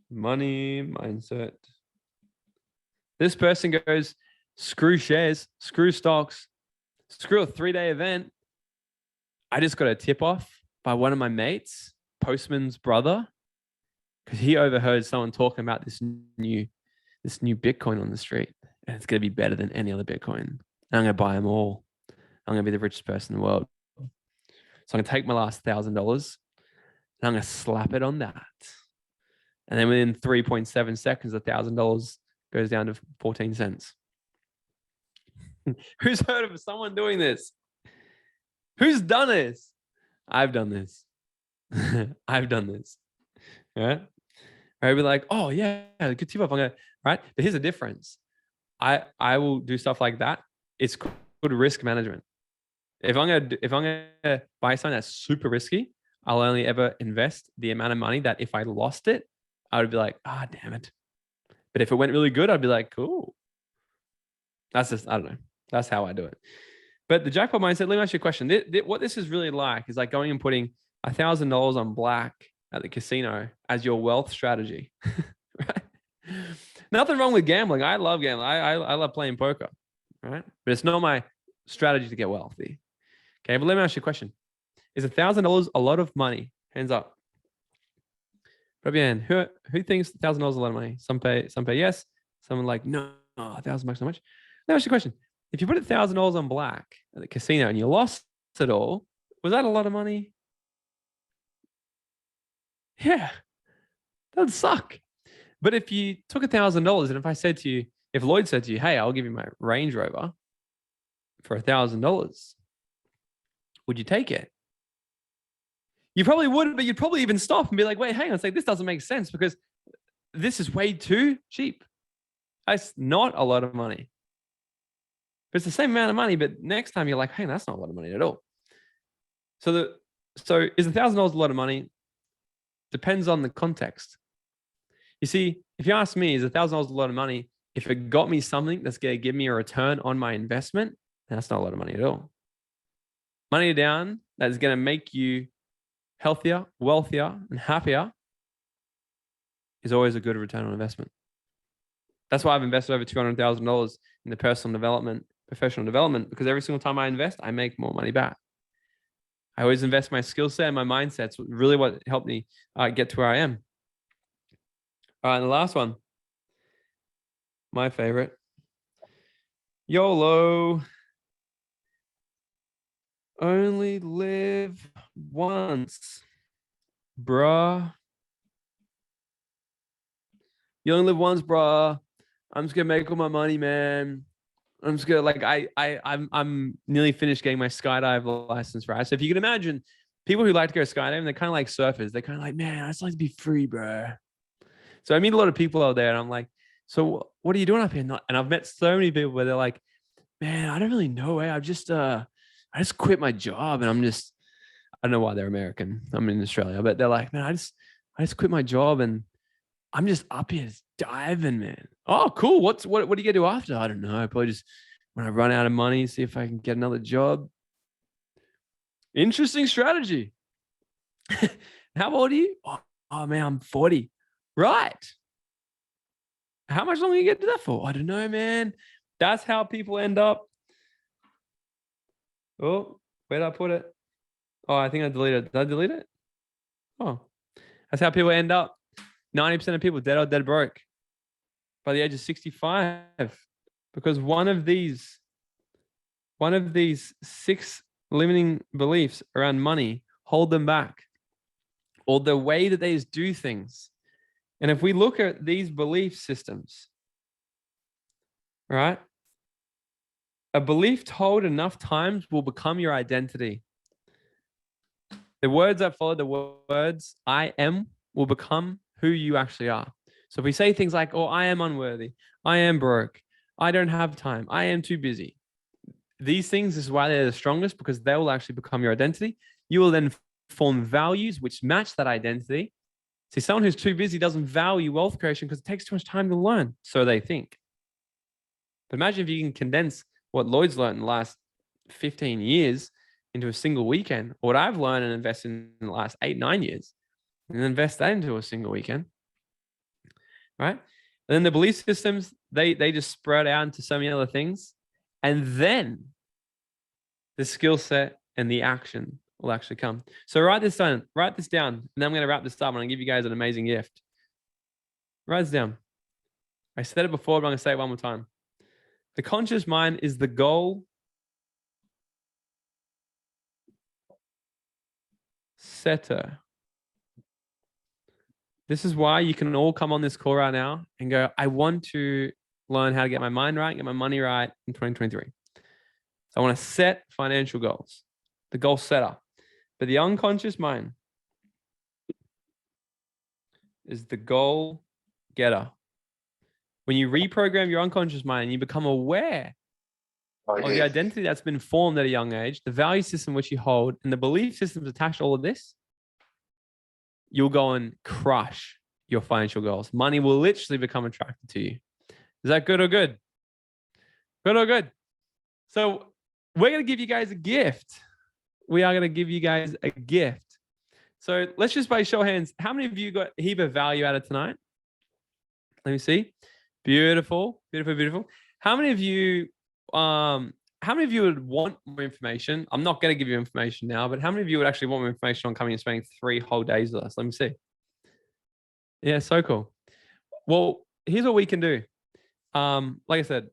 Money mindset. This person goes, screw shares, screw stocks, screw a 3-day event. I just got a tip off by one of my mates, postman's brother, because he overheard someone talking about this new Bitcoin on the street, and it's going to be better than any other Bitcoin. And I'm going to buy them all. I'm going to be the richest person in the world. So I'm going to take my last $1,000 and I'm going to slap it on that. And then within 3.7 seconds, $1,000 goes down to 14 cents. Who's heard of someone doing this? Who's done this? I've done this. I've done this. Right? I'd be like, oh yeah, good tip off. I'm gonna, right? But here's the difference. I will do stuff like that. It's good risk management. If I'm gonna buy something that's super risky, I'll only ever invest the amount of money that if I lost it, I would be like, damn it. But if it went really good, I'd be like, cool. That's just, I don't know. That's how I do it. But the jackpot mindset, let me ask you a question. What this is really like is like going and putting $1,000 on black at the casino as your wealth strategy. Right? Nothing wrong with gambling. I love gambling. I love playing poker. Right? But it's not my strategy to get wealthy. Okay, but let me ask you a question. Is $1,000 a lot of money? Hands up. Fabian, who thinks $1,000 is a lot of money? Some pay yes. Someone like, no, $1,000 so much. Let me ask you a question. If you put $1,000 on black at the casino and you lost it all, was that a lot of money? Yeah, that would suck. But if you took $1,000 and if Lloyd said to you, hey, I'll give you my Range Rover for $1,000, would you take it? You probably would, but you'd probably even stop and be like, wait, hang on a second, this doesn't make sense because this is way too cheap. That's not a lot of money. But it's the same amount of money, but next time you're like, hey, that's not a lot of money at all. So is $1,000 a lot of money? Depends on the context. You see, if you ask me, is $1,000 a lot of money? If it got me something that's going to give me a return on my investment, then that's not a lot of money at all. Money down that is going to make you healthier, wealthier, and happier is always a good return on investment. That's why I've invested over $200,000 in the professional development, because every single time I invest, I make more money back. I always invest my skill set and my mindset. It's really what helped me get to where I am. All right, and the last one, my favorite, YOLO. Only live once, bruh. You only live once, bruh. I'm just gonna make all my money, man. I'm just gonna I'm nearly finished getting my skydive license, right? So if you can imagine, people who like to go skydiving, they're kind of like surfers. They're kind of like, man, I just like to be free, bro. So I meet a lot of people out there, and I'm like, so what are you doing up here? And I've met so many people where they're like, man, I don't really know. I just quit my job, and I don't know why they're American. I'm in Australia, but they're like, man, I just quit my job, and I'm just up here diving, man. Oh, cool. What do you get to do after? I don't know. Probably just when I run out of money, see if I can get another job. Interesting strategy. How old are you? Oh, oh man, I'm 40. Right. How much longer you get to do that for? I don't know, man. That's how people end up. Oh, where did I put it? Oh, I think I deleted it. Did I delete it? Oh, that's how people end up. 90% of people dead or dead broke by the age of 65, because one of these 6 limiting beliefs around money hold them back, or the way that they just do things. And if we look at these belief systems, right? A belief told enough times will become your identity. The words that follow the words I am will become who you actually are. So if we say things like, oh, I am unworthy, I am broke, I don't have time, I am too busy. These things is why they're the strongest, because they will actually become your identity. You will then form values which match that identity. See, someone who's too busy doesn't value wealth creation because it takes too much time to learn. So they think. But imagine if you can condense what Lloyd's learned in the last 15 years into a single weekend, or what I've learned and invested in the last 8-9 years, and invest that into a single weekend, right? And then the belief systems, they just spread out into so many other things. And then the skill set and the action will actually come. So write this down, and then I'm going to wrap this up and I'm going to give you guys an amazing gift. Write this down. I said it before, but I'm going to say it one more time. The conscious mind is the goal setter. This is why you can all come on this call right now and go, I want to learn how to get my mind right, get my money right in 2023. So I want to set financial goals, the goal setter. But the unconscious mind is the goal getter. When you reprogram your unconscious mind, you become aware of the identity that's been formed at a young age, the value system which you hold, and the belief systems attached to all of this, you'll go and crush your financial goals. Money will literally become attracted to you. Is that good or good? Good or good? So we're going to give you guys a gift. We are going to give you guys a gift. So let's just by show of hands, how many of you got a heap of value out of tonight? Let me see. Beautiful, beautiful, beautiful. How many of you would want more information? I'm not going to give you information now, but how many of you would actually want more information on coming and spending 3 whole days with us? Let me see. Yeah, so cool. Well, here's what we can do. Like I said,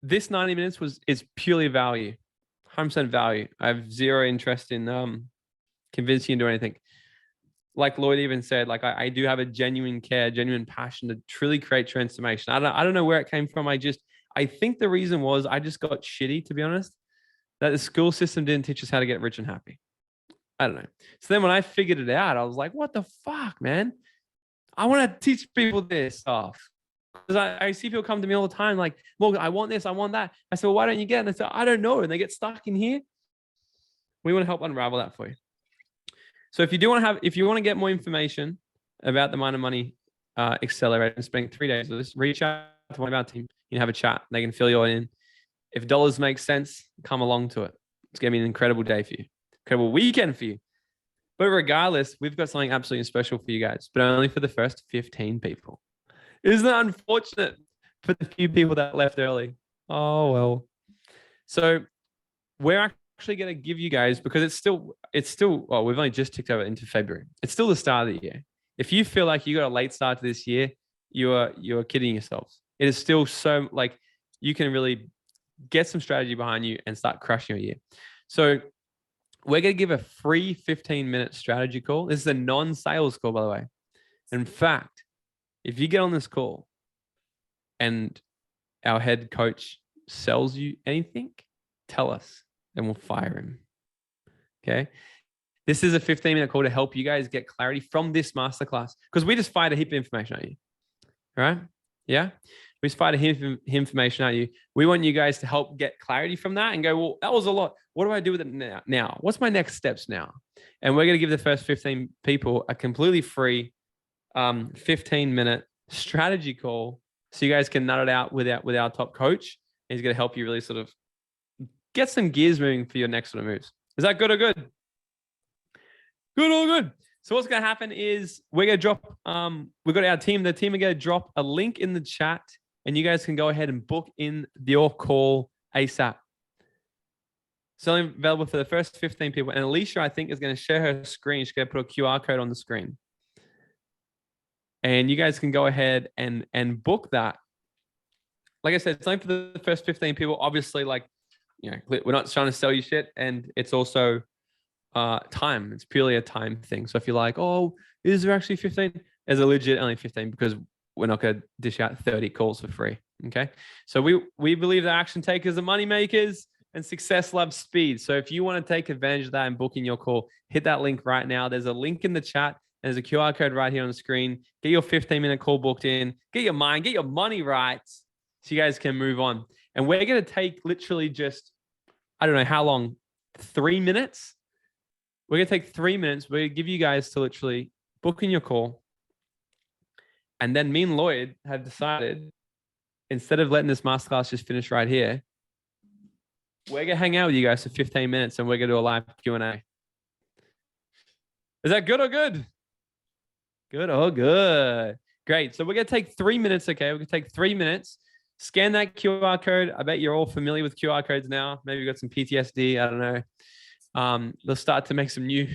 this 90 minutes is purely value, 100% value. I have zero interest in convincing you to do anything. Like Lloyd even said, like I do have a genuine care, genuine passion to truly create transformation. I don't know where it came from. I think the reason was I just got shitty, to be honest, that the school system didn't teach us how to get rich and happy. I don't know. So then when I figured it out, I was like, what the fuck, man? I want to teach people this stuff. Because I see people come to me all the time like, well, I want this, I want that. I said, well, why don't you get it? And they say, I don't know. And they get stuck in here. We want to help unravel that for you. So if you want to get more information about the Mind and Money Accelerator and spending 3 days with us, reach out to one of our team. You can have a chat. They can fill you in. If dollars make sense, come along to it. It's going to be an incredible day for you. Incredible weekend for you. But regardless, we've got something absolutely special for you guys, but only for the first 15 people. Isn't that unfortunate for the few people that left early? Oh, well. So we're actually going to give you guys, because it's still, well, we've only just ticked over into February. It's still the start of the year. If you feel like you got a late start to this year, you're kidding yourselves. It is still so, like, you can really get some strategy behind you and start crushing your year. So we're going to give a free 15-minute strategy call. This is a non-sales call, by the way. In fact, if you get on this call and our head coach sells you anything, tell us and we'll fire him. Okay. This is a 15-minute call to help you guys get clarity from this masterclass, because we just fired a heap of information at you. All right. Yeah. We just fired a heap of information at you. We want you guys to help get clarity from that and go, well, that was a lot. What do I do with it now? What's my next steps now? And we're going to give the first 15 people a completely free 15-minute strategy call so you guys can nut it out with our top coach. And he's going to help you really sort of get some gears moving for your next sort of moves. Is that good or good? Good or good? So what's going to happen is we're going to drop, we've got our team. The team are going to drop a link in the chat and you guys can go ahead and book in your call ASAP. It's only available for the first 15 people. And Alicia, I think, is going to share her screen. She's going to put a QR code on the screen. And you guys can go ahead and book that. Like I said, it's only for the first 15 people. Obviously, like, you know, we're not trying to sell you shit. And it's also time. It's purely a time thing. So if you're like, oh, is there actually 15? There's a legit only 15 because we're not going to dish out 30 calls for free. Okay. So we believe that action takers are money makers and success loves speed. So if you want to take advantage of that and book in your call, hit that link right now. There's a link in the chat. There's a QR code right here on the screen. Get your 15-minute call booked in. Get your mind, get your money right so you guys can move on. And we're going to take literally just, I don't know how long, 3 minutes. We're going to take 3 minutes. We're going to give you guys to literally book in your call. And then me and Lloyd have decided, instead of letting this masterclass just finish right here, we're going to hang out with you guys for 15 minutes and we're going to do a live Q&A. Is that good or good? Good or good? Great. So we're going to take 3 minutes, okay? We're going to take 3 minutes. Scan that QR code. I bet you're all familiar with QR codes now. Maybe you got some PTSD. I don't know. They'll start to make some new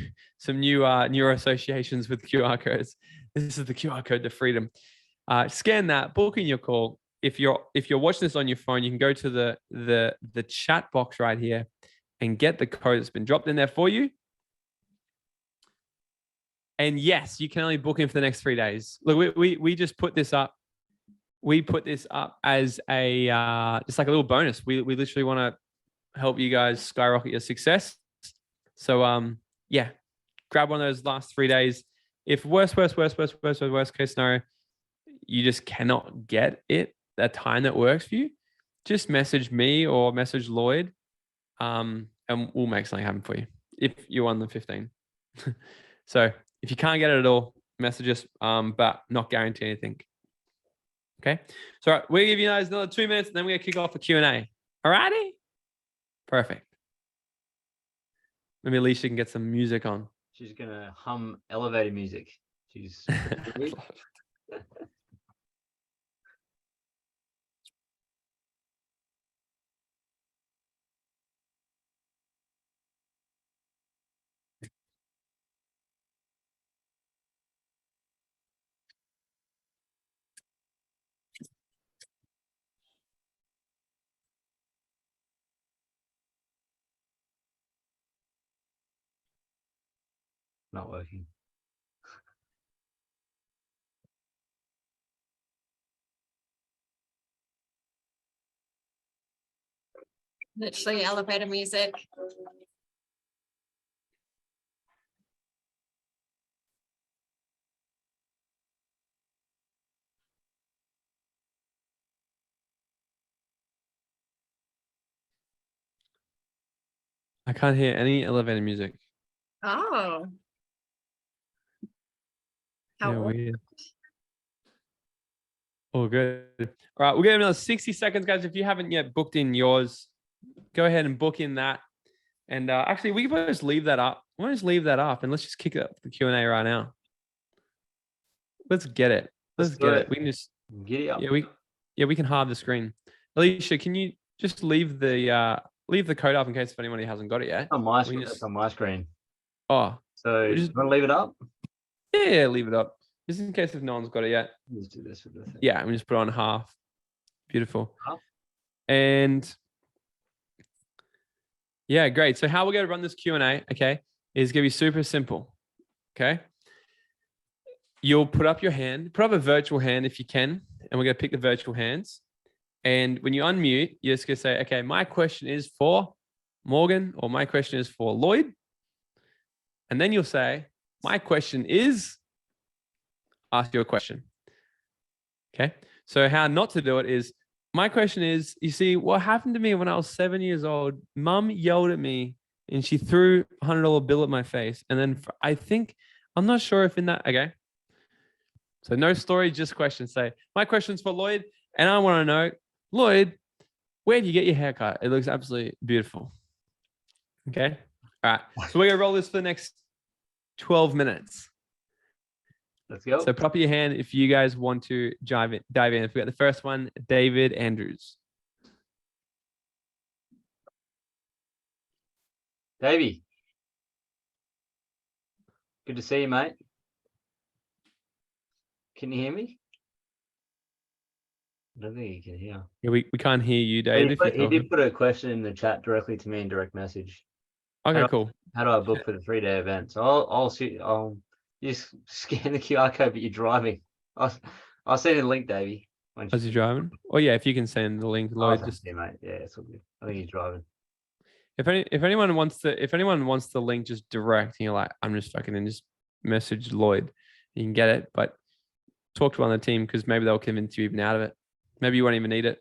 neuro associations with QR codes. This is the QR code to freedom. Scan that, book in your call. If you're watching this on your phone, you can go to the chat box right here and get the code that's been dropped in there for you. And yes, you can only book in for the next 3 days. Look, we just put this up. We put this up as a just like a little bonus. We literally want to help you guys skyrocket your success. So yeah, grab one of those last 3 days. If worst case scenario, you just cannot get it that time that works for you, just message me or message Lloyd, and we'll make something happen for you if you're on the 15. So if you can't get it at all, message us, but not guarantee anything. Okay. So all right, we'll give you guys another 2 minutes, and then we're gonna kick off a Q&A. All righty. Perfect. Maybe Alicia can get some music on. She's gonna hum elevator music. She's not working. Literally elevator music. I can't hear any elevator music. Oh. How Yeah, weird. All good. All right, we'll get another 60 seconds, guys. If you haven't yet booked in yours, go ahead and book in that. And actually, we can just leave that up. Why don't just leave that up and let's just kick it up the Q&A right now. Let's get it. Let's get it. We can just Giddy up. Yeah, we can hide the screen. Alicia, can you just leave the code up in case if anybody hasn't got it yet? On my screen. That's on my screen. Oh, So just want to leave it up? yeah, leave it up. Just in case if no one's got it yet. Let's do this with the thing. Yeah, we just put it on half. Beautiful. Half? And yeah, great. So how we're going to run this Q&A, okay, is going to be super simple, okay? You'll put up your hand, put up a virtual hand if you can, and we're going to pick the virtual hands. And when you unmute, you're just going to say, okay, my question is for Morgan, or my question is for Lloyd. And then you'll say, my question is, ask your question. Okay. So how not to do it is, my question is, you see, what happened to me when I was 7 years old, mum yelled at me and she threw a $100 bill at my face. And then I think, I'm not sure if in that, okay. So no story, just question. Say, my question's for Lloyd. And I want to know, Lloyd, where do you get your haircut? It looks absolutely beautiful. Okay. All right. So we're going to roll this for the next 12 minutes. Let's go. So pop your hand if you guys want to dive in. If we got the first one, David Andrews. Davey. Good to see you, mate. Can you hear me? I don't think you can hear. Yeah, we can't hear you, Dave. He did put a question in the chat directly to me in direct message. Okay, cool. How do I book for the 3-day event? So I'll just scan the QR code, but you're driving. I'll send you the link, Davey. As you're driving? Oh yeah, if you can send the link, Lloyd. Just mate. Yeah, it's all good. I think he's driving. If anyone wants the link just direct, and you're like, I'm just fucking in, just message Lloyd. You can get it, but talk to one on the team because maybe they'll convince you even out of it. Maybe you won't even need it.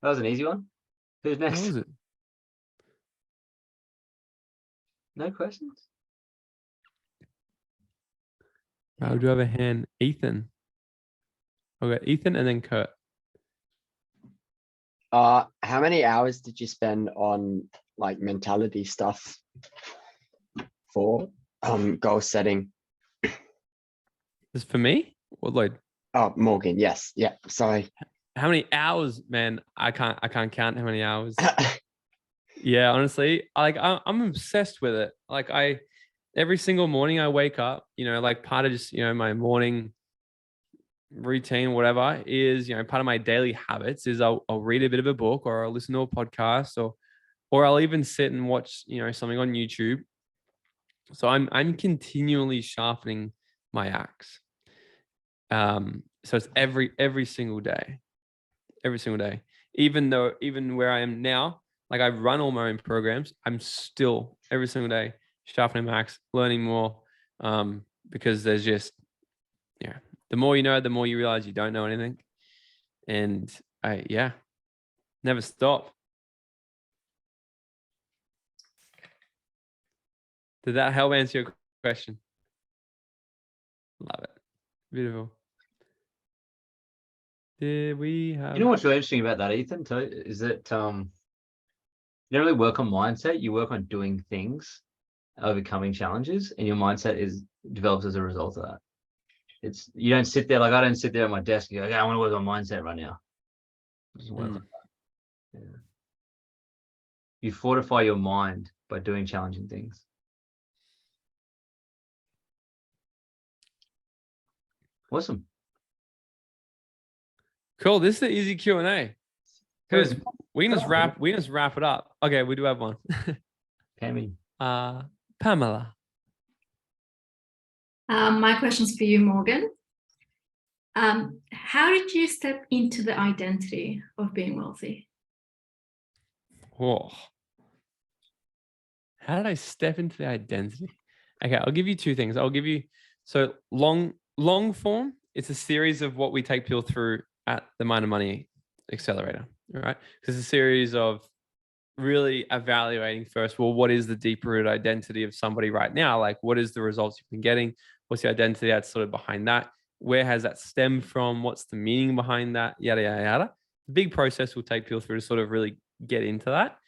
That was an easy one. Who's next? What was it? No questions? Do you have a hand? Ethan. Okay, Ethan and then Kurt. How many hours did you spend on like mentality stuff for goal setting? This is for me or Lloyd? Oh, Morgan, yes. Yeah. Sorry. How many hours, man? I can't count how many hours. Yeah, honestly, I'm obsessed with it. Like every single morning I wake up, like part of just, my morning routine, whatever is, part of my daily habits is I'll read a bit of a book or I'll listen to a podcast or I'll even sit and watch, something on YouTube. So I'm continually sharpening my axe. So it's every single day, even where I am now, like I run all my own programs, I'm still every single day sharpening my axe, learning more, because there's just, the more you know, the more you realize you don't know anything. And never stop. Did that help answer your question? Love it. Beautiful. Did we have... You know what's really interesting about that, Ethan, too, is that you don't really work on mindset. You work on doing things, overcoming challenges, and your mindset develops as a result of that. You don't sit there, like I don't sit there at my desk and go, okay, I want to work on mindset right now. It doesn't work like that. Yeah. You fortify your mind by doing challenging things. Awesome. Cool. This is the easy Q&A. Good. We can just wrap it up. Okay, we do have one. Pammy. Pamela. My question's for you, Morgan. How did you step into the identity of being wealthy? Oh. How did I step into the identity? Okay, I'll give you two things. So long form, it's a series of what we take people through at the Mind and Money Accelerator, right? It's a series of really evaluating first, well, what is the deeper root identity of somebody right now? Like, what is the results you've been getting? What's the identity that's sort of behind that? Where has that stemmed from? What's the meaning behind that? Yada, yada, yada. The big process will take people through to sort of really get into that.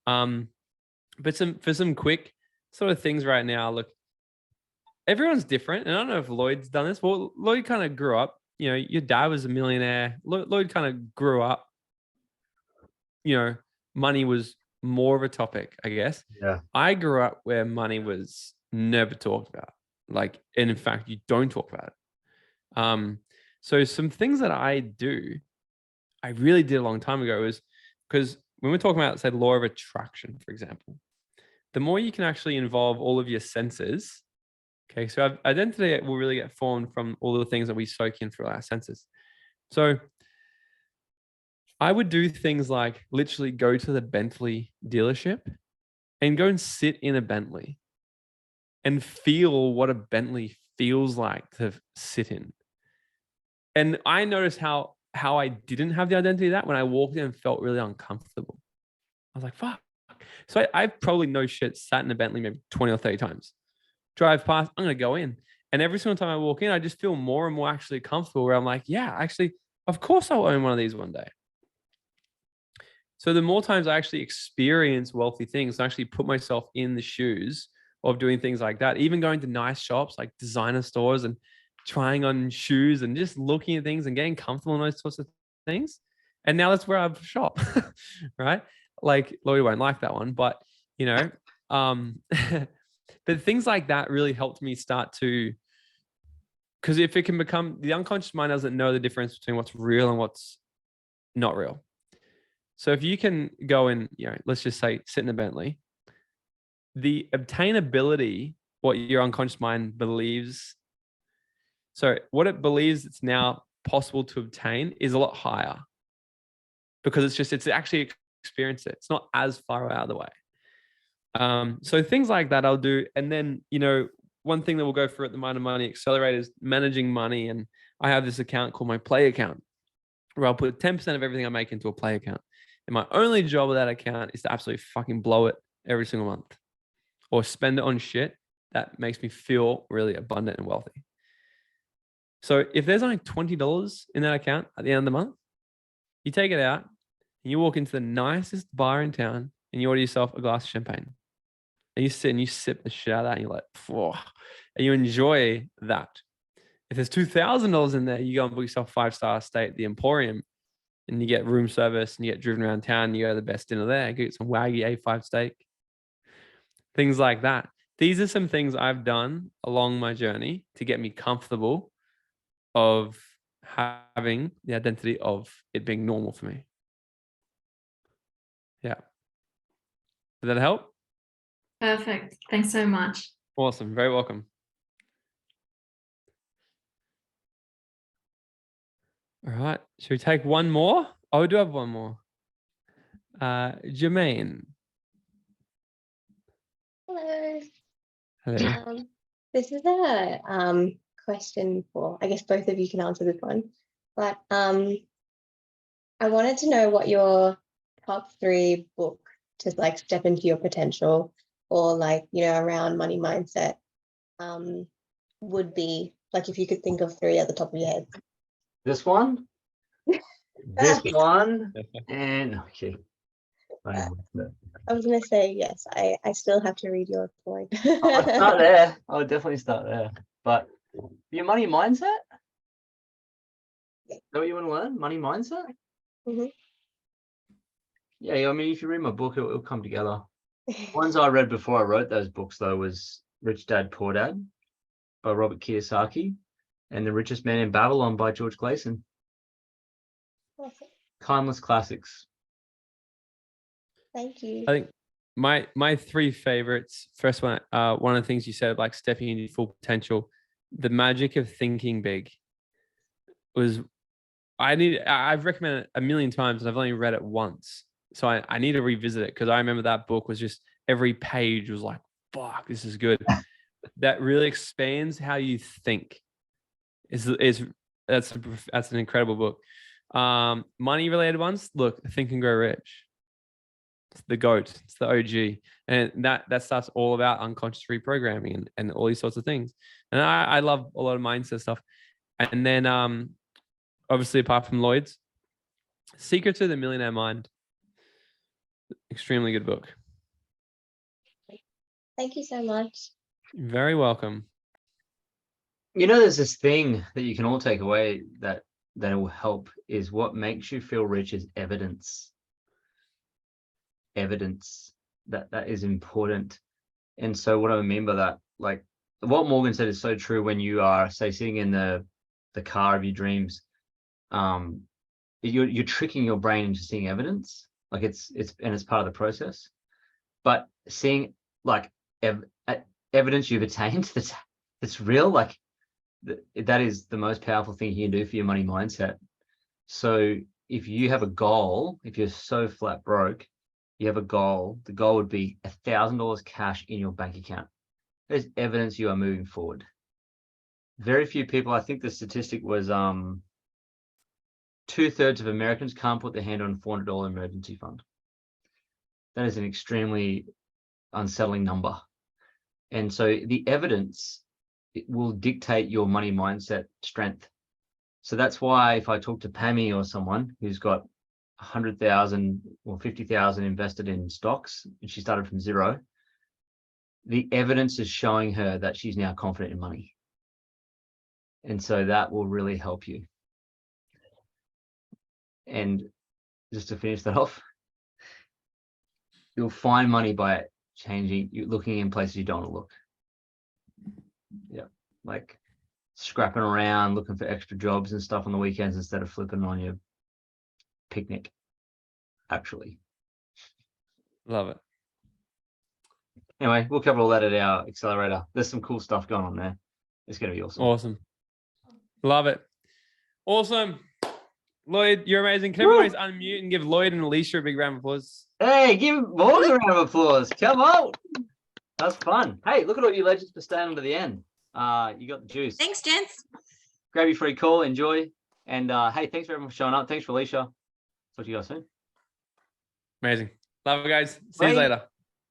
But for some quick sort of things right now, look, everyone's different. And I don't know if Lloyd's done this. Well, Lloyd kind of grew up, your dad was a millionaire. Lloyd kind of grew up, money was more of a topic, I guess. Yeah. I grew up where money was never talked about. Like, and in fact, you don't talk about it. So some things that I really did a long time ago is because when we're talking about, say, law of attraction, for example, the more you can actually involve all of your senses. Okay, so identity will really get formed from all the things that we soak in through our senses. So I would do things like literally go to the Bentley dealership and go and sit in a Bentley and feel what a Bentley feels like to sit in. And I noticed how I didn't have the identity of that when I walked in and felt really uncomfortable. I was like, fuck. So I probably no shit sat in a Bentley maybe 20 or 30 times. Drive past, I'm going to go in. And every single time I walk in, I just feel more and more actually comfortable where I'm like, yeah, actually, of course I'll own one of these one day. So the more times I actually experience wealthy things, I actually put myself in the shoes of doing things like that, even going to nice shops like designer stores and trying on shoes and just looking at things and getting comfortable in those sorts of things. And now that's where I shop, right? Like Lloyd won't like that one, but but things like that really helped me start to, because if it can become, the unconscious mind doesn't know the difference between what's real and what's not real. So if you can go and, let's just say sit in a Bentley, the obtainability, what your unconscious mind believes, so what it believes it's now possible to obtain is a lot higher because it's actually experienced it. It's not as far out of the way. So things like that I'll do. And then, one thing that we'll go through at the Mind and Money Accelerator is managing money. And I have this account called my Play account where I'll put 10% of everything I make into a Play account. And my only job with that account is to absolutely fucking blow it every single month or spend it on shit that makes me feel really abundant and wealthy. So if there's only $20 in that account at the end of the month, you take it out and you walk into the nicest bar in town and you order yourself a glass of champagne. And you sit and you sip the shit out of that and you're like, whoa, and you enjoy that. If there's $2,000 in there, you go and book yourself a 5-star stay at the Emporium and you get room service and you get driven around town and you go to the best dinner there, get some Wagyu A5 steak, things like that. These are some things I've done along my journey to get me comfortable of having the identity of it being normal for me. Yeah. Did that help? Perfect. Thanks so much. Awesome. Very welcome. All right. Should we take one more? Oh, we do have one more. Jermaine. Hello. Hello. This is a question for, I guess both of you can answer this one, but I wanted to know what your top 3 book to like step into your potential or like, around money mindset would be, like if you could think of 3 at the top of your head. This one, this one, and okay. I was going to say, yes, I still have to read your point. I'll start there. I'll definitely start there. But your money mindset? Is that what you want to learn? Money mindset? Mhm. Yeah, I mean, if you read my book, it'll come together. Ones I read before I wrote those books, though, was Rich Dad, Poor Dad by Robert Kiyosaki and The Richest Man in Babylon by George Gleason. Awesome. Timeless classics. Thank you. I think my 3 favorites. First one, one of the things you said, like stepping into full potential, the magic of thinking big was, I've recommended it a million times and I've only read it once. So I need to revisit it because I remember that book was just, every page was like, fuck, this is good. That really expands how you think. That's an incredible book. Money related ones, look, Think and Grow Rich. It's the GOAT, it's the OG. And that stuff's all about unconscious reprogramming and all these sorts of things. And I love a lot of mindset stuff. And then obviously apart from Lloyd's, Secrets of the Millionaire Mind. Extremely good book. Thank you so much. Very welcome. There's this thing that you can all take away that will help is what makes you feel rich is evidence. Evidence that is important. And so what I mean by that, like what Morgan said is so true. When you are, say, sitting in the car of your dreams, you're tricking your brain into seeing evidence. Like it's part of the process. But seeing like evidence you've attained that's real, like that is the most powerful thing you can do for your money mindset. So if you have a goal, if you're so flat broke, you have a goal, the goal would be $1,000 cash in your bank account. There's evidence you are moving forward. Very few people, I think the statistic was 2/3 of Americans can't put their hand on a $400 emergency fund. That is an extremely unsettling number. And so the evidence, it will dictate your money mindset strength. So that's why if I talk to Pammy or someone who's got 100,000 or 50,000 invested in stocks, and she started from zero. The evidence is showing her that she's now confident in money. And so that will really help you. And just to finish that off, you'll find money by looking in places you don't want to look. Yeah, like scrapping around, looking for extra jobs and stuff on the weekends instead of flipping on your picnic, actually. Love it. Anyway, we'll cover all that at our accelerator. There's some cool stuff going on there. It's going to be awesome. Awesome. Love it. Awesome. Lloyd, you're amazing. Can everybody unmute and give Lloyd and Alicia a big round of applause? Hey, give Morgs a round of applause. Come on. That's fun. Hey, look at all you legends for staying to the end. You got the juice. Thanks, gents. Grab your free call. Enjoy. And hey, thanks for everyone for showing up. Thanks for Alicia. Talk to you guys soon. Amazing. Love it, guys. See you Bye. later.